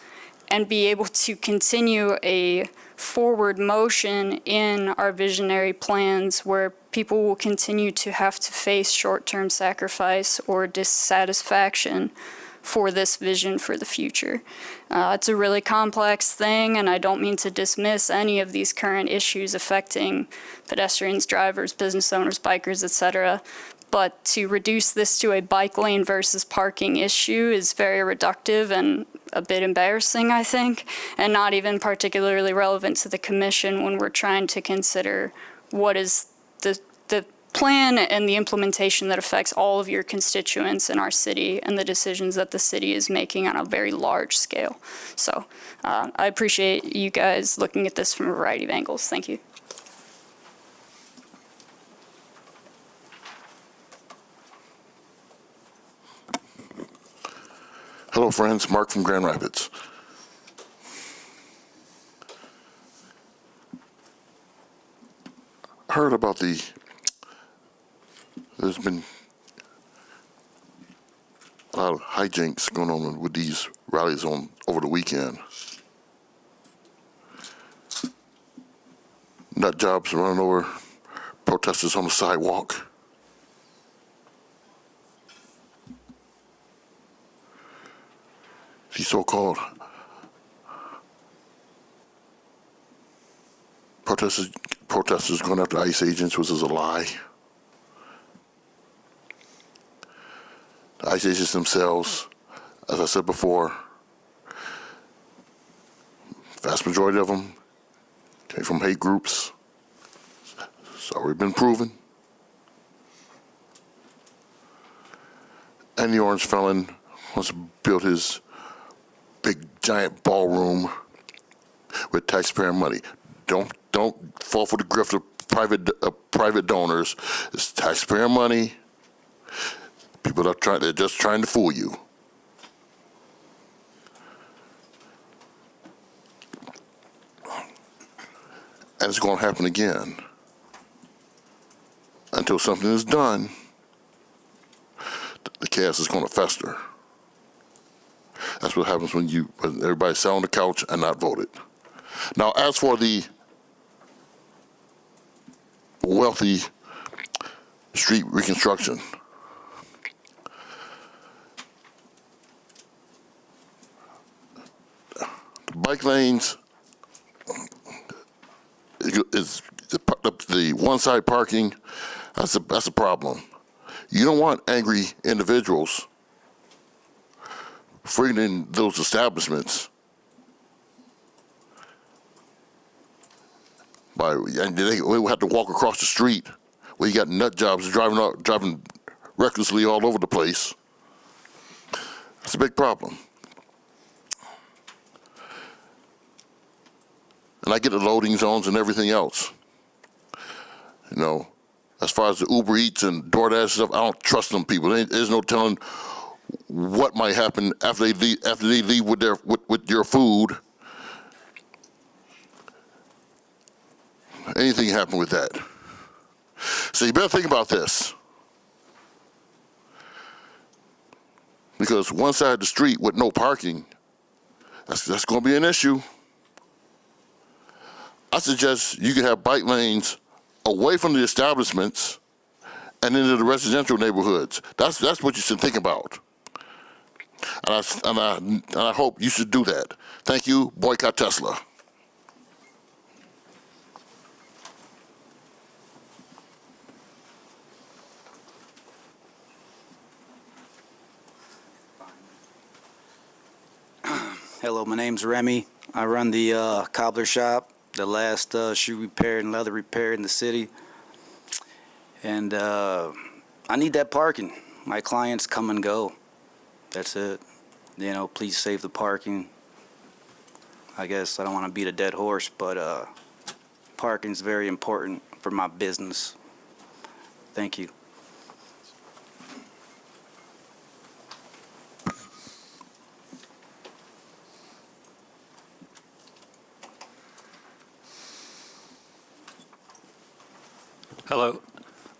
and be able to continue a forward motion in our visionary plans where people will continue to have to face short-term sacrifice or dissatisfaction for this vision for the future. It's a really complex thing, and I don't mean to dismiss any of these current issues affecting pedestrians, drivers, business owners, bikers, etc. But to reduce this to a bike lane versus parking issue is very reductive and a bit embarrassing, I think, and not even particularly relevant to the commission when we're trying to consider what is the plan and the implementation that affects all of your constituents in our city and the decisions that the city is making on a very large scale. So I appreciate you guys looking at this from a variety of angles. Thank you. Hello, friends. Mark from Grand Rapids. Heard about there's been a lot of hijinks going on with these rallies over the weekend. nut jobs running over protesters on the sidewalk. These so-called protesters going after ICE agents, which is a lie. The ICE agents themselves, as I said before, vast majority of them came from hate groups. It's already been proven. And the orange felon wants to build his big giant ballroom with taxpayer money. Don't fall for the grift of private donors. It's taxpayer money. People they're just trying to fool you. And it's going to happen again until something is done. The chaos is going to fester. That's what happens when everybody sat on the couch and not voted. Now, as for the wealthy street reconstruction, the bike lanes is the one-side parking. That's a problem. You don't want angry individuals freeing those establishments and they will have to walk across the street where you got nut jobs driving recklessly all over the place. It's a big problem. And I get the loading zones and everything else. You know, as far as the Uber Eats and DoorDash stuff, I don't trust them people. There's no telling what might happen after they leave with your food. Anything can happen with that. So you better think about this. Because one side of the street with no parking, that's going to be an issue. I suggest you can have bike lanes away from the establishments and into the residential neighborhoods. That's what you should think about. And I hope you should do that. Thank you. Boycott Tesla. Hello, my name's Remy. I run the cobbler shop, the last shoe repair and leather repair in the city. And I need that parking. My clients come and go. That's it. You know, please save the parking. I guess I don't want to beat a dead horse, but parking's very important for my business. Thank you. Hello,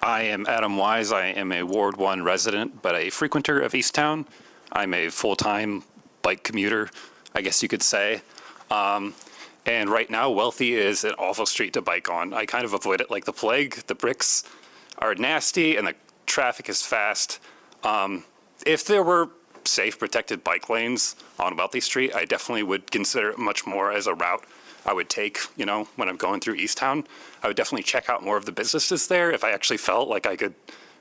I am Adam Wise. I am a Ward 1 resident, but a frequenter of Easttown. I'm a full-time bike commuter, I guess you could say. And right now, Wealthy is an awful street to bike on. I kind of avoid it like the plague. The bricks are nasty and the traffic is fast. If there were safe, protected bike lanes on Wealthy Street, I definitely would consider it much more as a route I would take, you know, when I'm going through Easttown. I would definitely check out more of the businesses there if I actually felt like I could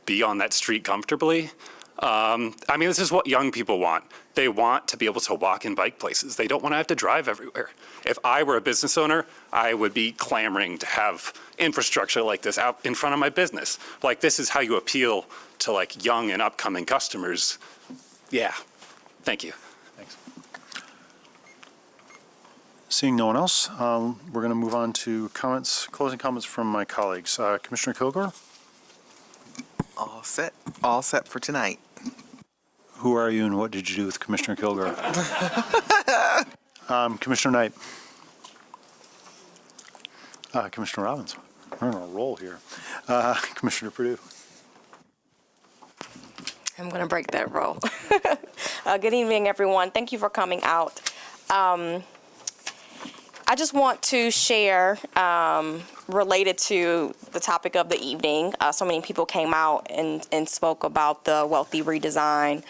be on that street comfortably. I mean, this is what young people want. They want to be able to walk and bike places. They don't want to have to drive everywhere. If I were a business owner, I would be clamoring to have infrastructure like this out in front of my business. Like, this is how you appeal to like young and upcoming customers. Yeah. Thank you. Thanks. Seeing no one else, we're going to move on to comments, closing comments from my colleagues. Commissioner Kilgore? All set for tonight. Who are you and what did you do with Commissioner Kilgore? Commissioner Knight. Commissioner Robbins. We're on a roll here. Commissioner Perdue. I'm going to break that roll. Good evening, everyone. Thank you for coming out. I just want to share, related to the topic of the evening, so many people came out and spoke about the Wealthy redesign.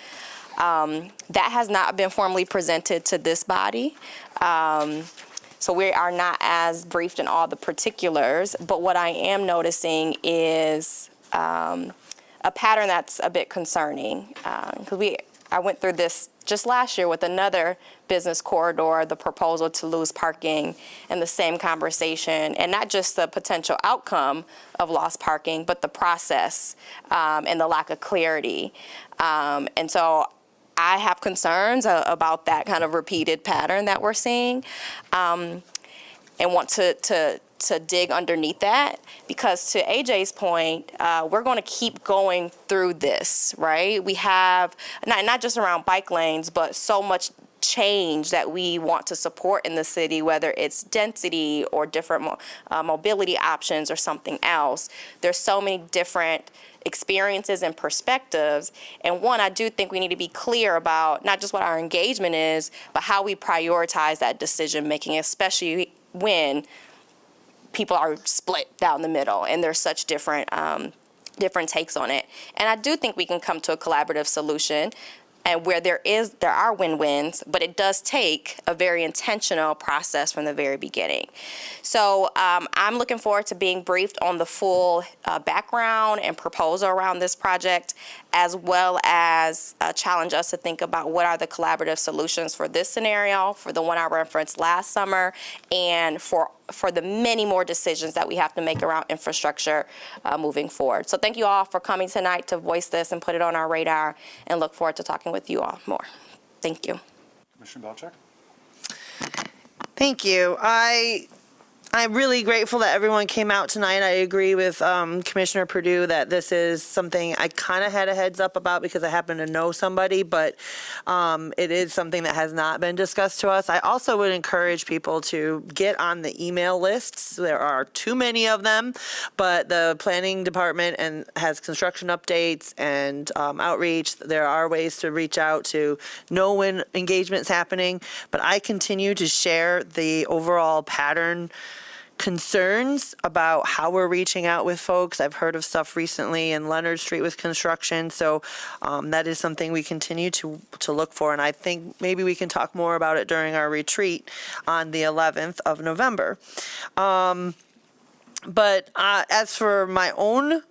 That has not been formally presented to this body. So we are not as briefed in all the particulars, but what I am noticing is a pattern that's a bit concerning. Because I went through this just last year with another business corridor, the proposal to lose parking, and the same conversation, and not just the potential outcome of lost parking, but the process and the lack of clarity. And so I have concerns about that kind of repeated pattern that we're seeing, and want to dig underneath that, because to AJ's point, we're going to keep going through this, right? We have not just around bike lanes, but so much change that we want to support in the city, whether it's density or different mobility options or something else. There's so many different experiences and perspectives. And one, I do think we need to be clear about not just what our engagement is, but how we prioritize that decision making, especially when people are split down the middle and there's such different takes on it. And I do think we can come to a collaborative solution, and where there are win-wins, but it does take a very intentional process from the very beginning. So I'm looking forward to being briefed on the full background and proposal around this project, as well as challenge us to think about what are the collaborative solutions for this scenario, for the one I referenced last summer, and for the many more decisions that we have to make around infrastructure moving forward. So thank you all for coming tonight to voice this and put it on our radar, and look forward to talking with you all more. Thank you. Commissioner Belcheck? Thank you. I'm really grateful that everyone came out tonight. I agree with Commissioner Perdue that this is something I kind of had a heads up about because I happen to know somebody, but it is something that has not been discussed to us. I also would encourage people to get on the email lists. There are too many of them, but the planning department has construction updates and outreach. There are ways to reach out to know when engagement's happening, but I continue to share the overall pattern concerns about how we're reaching out with folks. I've heard of stuff recently in Leonard Street with construction, so that is something we continue to look for, and I think maybe we can talk more about it during our retreat on the 11th of November. But as for my own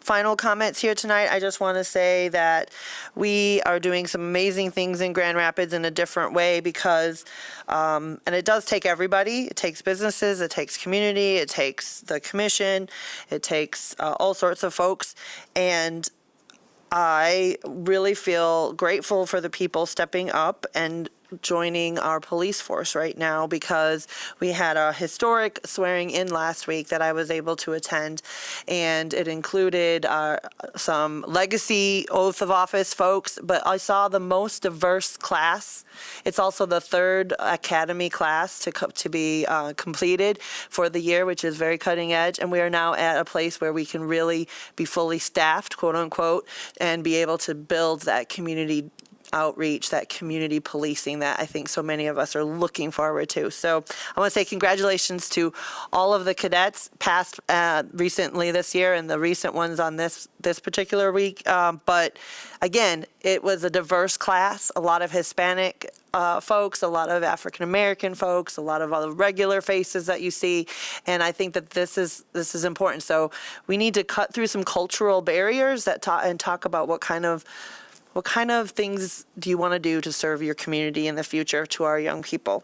final comments here tonight, I just want to say that we are doing some amazing things in Grand Rapids in a different way because, and it does take everybody. It takes businesses, it takes community, it takes the commission, it takes all sorts of folks. And I really feel grateful for the people stepping up and joining our police force right now, because we had a historic swearing in last week that I was able to attend, and it included some legacy oath of office folks, but I saw the most diverse class. It's also the third academy class to be completed for the year, which is very cutting edge, and we are now at a place where we can really be fully staffed, quote unquote, and be able to build that community outreach, that community policing that I think so many of us are looking forward to. So I want to say congratulations to all of the cadets passed recently this year and the recent ones on this particular week. But again, it was a diverse class, a lot of Hispanic folks, a lot of African American folks, a lot of other regular faces that you see, and I think that this is important. So we need to cut through some cultural barriers that talk about what kind of things do you want to do to serve your community in the future to our young people.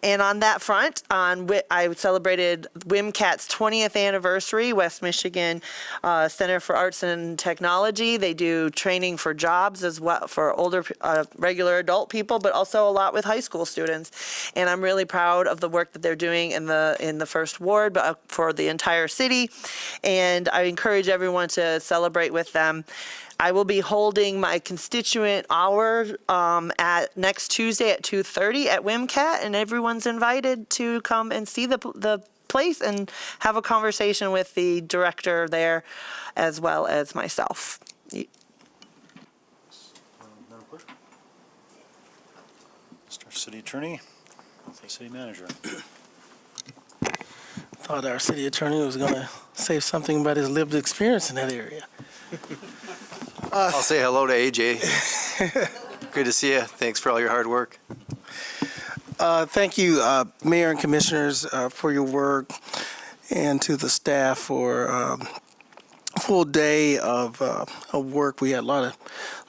And on that front, I celebrated WMCAT's 20th anniversary, West Michigan Center for Arts and Technology. They do training for jobs as well for older, regular adult people, but also a lot with high school students. And I'm really proud of the work that they're doing in the first ward, but for the entire city. And I encourage everyone to celebrate with them. I will be holding my constituent hour at next Tuesday at 2:30 at WMCAT, and everyone's invited to come and see the place and have a conversation with the director there, as well as myself. Mr. City Attorney. City Manager. Thought our city attorney was going to say something about his lived experience in that area. I'll say hello to AJ. Good to see you. Thanks for all your hard work. Thank you, Mayor and Commissioners, for your work, and to the staff for a full day of work. We had a lot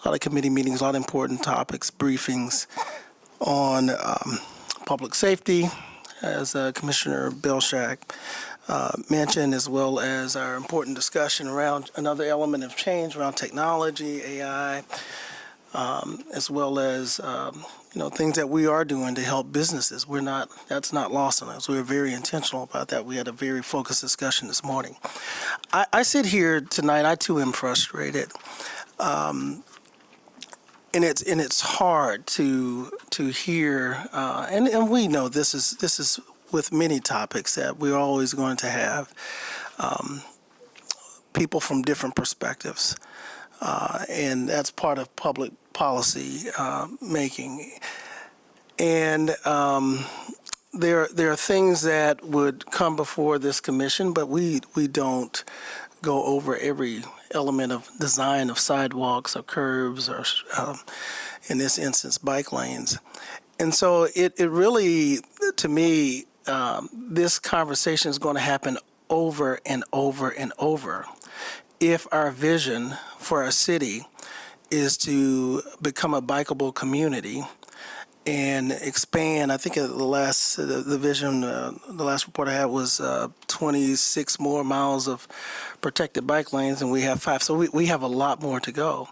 of committee meetings, a lot of important topics, briefings on public safety, as Commissioner Belshak mentioned, as well as our important discussion around another element of change around technology, AI, as well as things that we are doing to help businesses. That's not lost on us. We're very intentional about that. We had a very focused discussion this morning. I sit here tonight, I too am frustrated. And it's hard to hear, and we know this is with many topics that we're always going to have people from different perspectives, and that's part of public policy making. And there are things that would come before this commission, but we don't go over every element of design of sidewalks or curbs or, in this instance, bike lanes. And so it really, to me, this conversation is going to happen over and over and over if our vision for our city is to become a bikeable community and expand. I think the last report I had was 26 more miles of protected bike lanes, and we have 5. So we have a lot more to go.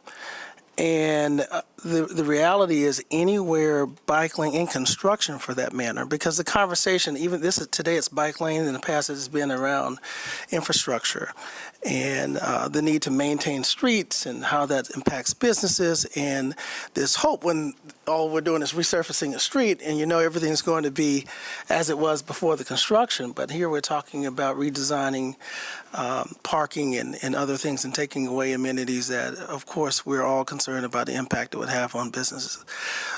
And the reality is anywhere bike lane, in construction for that matter, because the conversation, even today it's bike lane, in the past it's been around infrastructure and the need to maintain streets and how that impacts businesses, and this hope when all we're doing is resurfacing a street and everything's going to be as it was before the construction. But here we're talking about redesigning parking and other things and taking away amenities that, of course, we're all concerned about the impact it would have on businesses.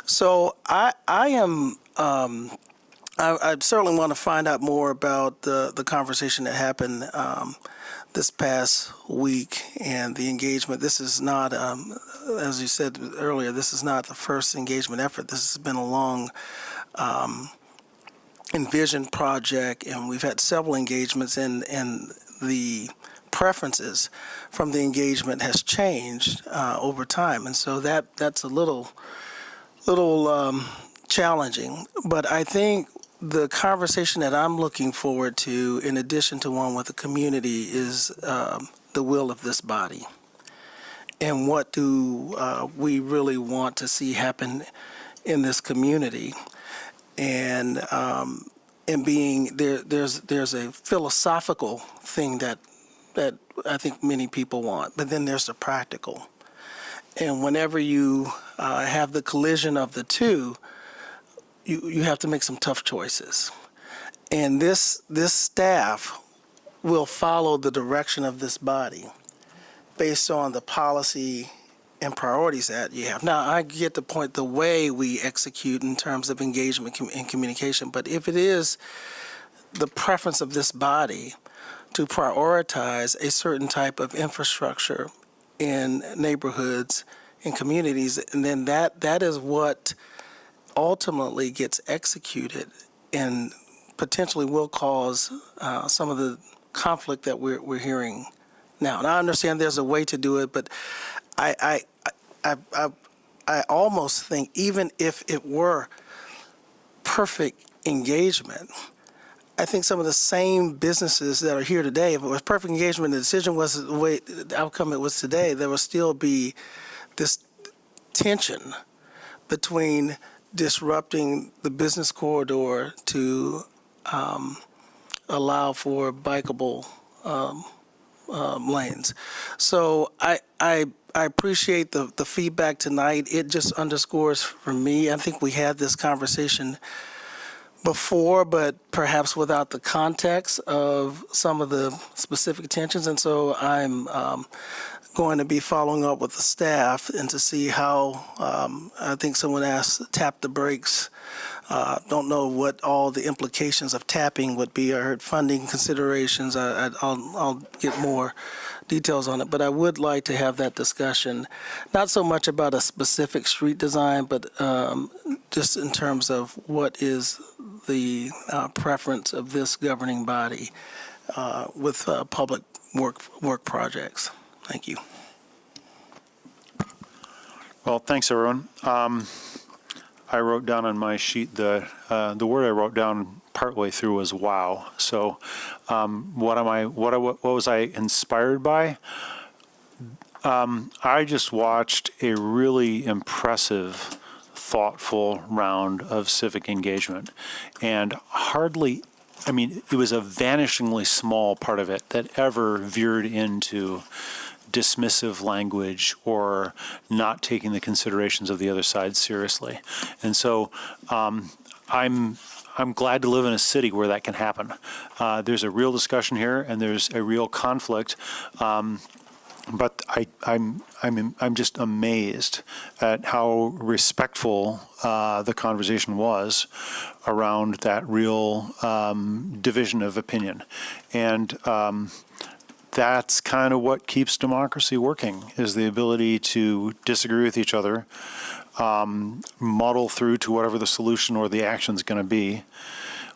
So I certainly want to find out more about the conversation that happened this past week and the engagement. This is not, as you said earlier, this is not the first engagement effort. This has been a long envisioned project, and we've had several engagements, and the preferences from the engagement has changed over time, and so that's a little challenging. But I think the conversation that I'm looking forward to, in addition to one with the community, is the will of this body, and what do we really want to see happen in this community, and being there's a philosophical thing that I think many people want, but then there's the practical. And whenever you have the collision of the two, you have to make some tough choices. And this staff will follow the direction of this body based on the policy and priorities that you have. Now, I get the point, the way we execute in terms of engagement and communication, but if it is the preference of this body to prioritize a certain type of infrastructure in neighborhoods and communities, and then that is what ultimately gets executed and potentially will cause some of the conflict that we're hearing now. And I understand there's a way to do it, but I almost think even if it were perfect engagement, I think some of the same businesses that are here today, if it was perfect engagement, the decision was the way the outcome it was today, there will still be this tension between disrupting the business corridor to allow for bikeable lanes. So I appreciate the feedback tonight. It just underscores for me, I think we had this conversation before, but perhaps without the context of some of the specific tensions. And so I'm going to be following up with the staff and to see how, I think someone asked, tap the brakes. Don't know what all the implications of tapping would be. I heard funding considerations. I'll get more details on it, but I would like to have that discussion, not so much about a specific street design, but just in terms of what is the preference of this governing body with public work projects. Thank you. Well, thanks, everyone. I wrote down on my sheet the word I wrote down partway through was "wow." So, what was I inspired by? I just watched a really impressive, thoughtful round of civic engagement, and it was a vanishingly small part of it that ever veered into dismissive language or not taking the considerations of the other side seriously. And so I'm glad to live in a city where that can happen. There's a real discussion here, and there's a real conflict. But I'm just amazed at how respectful the conversation was around that real division of opinion. And that's kind of what keeps democracy working, is the ability to disagree with each other, muddle through to whatever the solution or the action is going to be,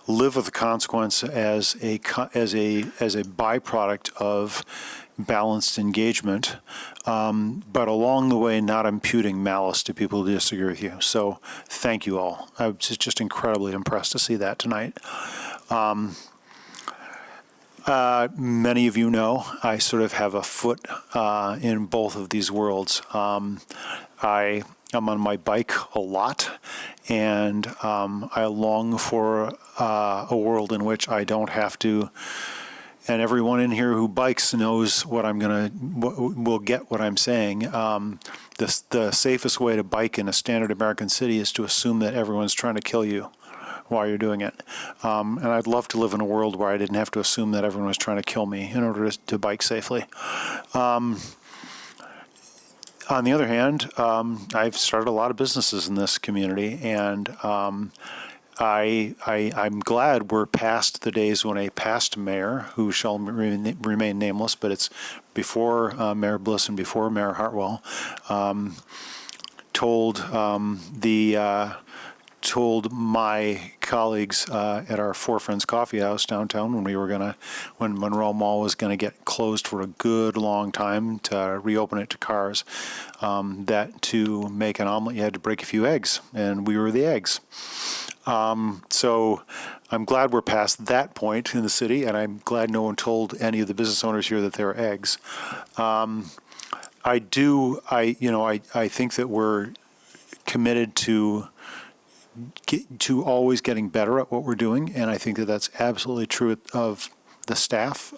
live with the consequence as a byproduct of balanced engagement, but along the way not imputing malice to people who disagree with you. So thank you all. I was just incredibly impressed to see that tonight. Many of you know I sort of have a foot in both of these worlds. I am on my bike a lot, and I long for a world in which I don't have to. And everyone in here who bikes knows what will get what I'm saying. The safest way to bike in a standard American city is to assume that everyone's trying to kill you while you're doing it. And I'd love to live in a world where I didn't have to assume that everyone was trying to kill me in order to bike safely. On the other hand, I've started a lot of businesses in this community, and I'm glad we're past the days when a past mayor, who shall remain nameless, but it's before Mayor Bliss and before Mayor Hartwell, told my colleagues at our Four Friends Coffee House downtown when Monroe Mall was gonna get closed for a good long time to reopen it to cars, that to make an omelet you had to break a few eggs, and we were the eggs. So I'm glad we're past that point in the city, and I'm glad no one told any of the business owners here that they were eggs. I think that we're committed to always getting better at what we're doing, and I think that that's absolutely true of the staff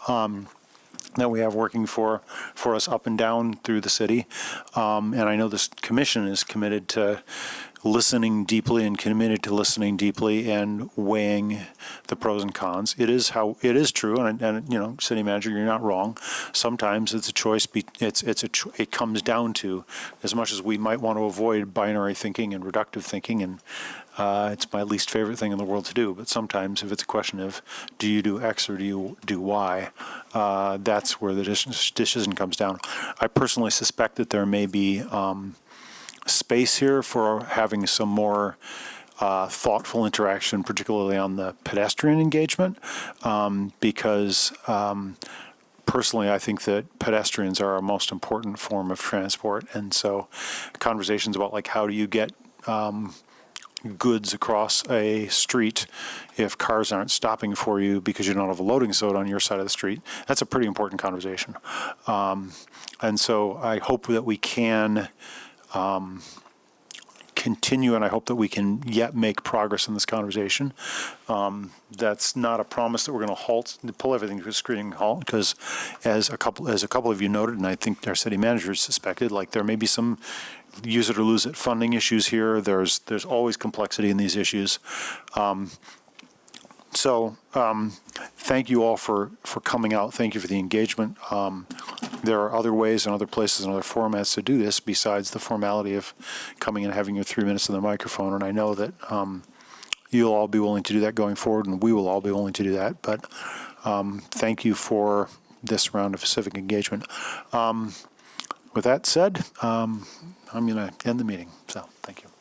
that we have working for us up and down through the city. And I know this commission is committed to listening deeply and committed to listening deeply and weighing the pros and cons. It is true, and city manager, you're not wrong. Sometimes it's a choice. It comes down to, as much as we might want to avoid binary thinking and reductive thinking, and it's my least favorite thing in the world to do. But sometimes, if it's a question of do you do X or do you do Y, that's where the decision comes down. I personally suspect that there may be space here for having some more thoughtful interaction, particularly on the pedestrian engagement, because personally, I think that pedestrians are our most important form of transport. And so conversations about how do you get goods across a street if cars aren't stopping for you because you don't have a loading zone on your side of the street, that's a pretty important conversation. And so I hope that we can continue, and I hope that we can yet make progress in this conversation. That's not a promise that we're going to pull everything to a screaming halt, because as a couple of you noted, and I think our city manager suspected, there may be some use it or lose it funding issues here. There's always complexity in these issues. So thank you all for coming out. Thank you for the engagement. There are other ways and other places and other formats to do this besides the formality of coming and having your 3 minutes on the microphone. And I know that you'll all be willing to do that going forward, and we will all be willing to do that. But thank you for this round of civic engagement. With that said, I'm going to end the meeting. So thank you.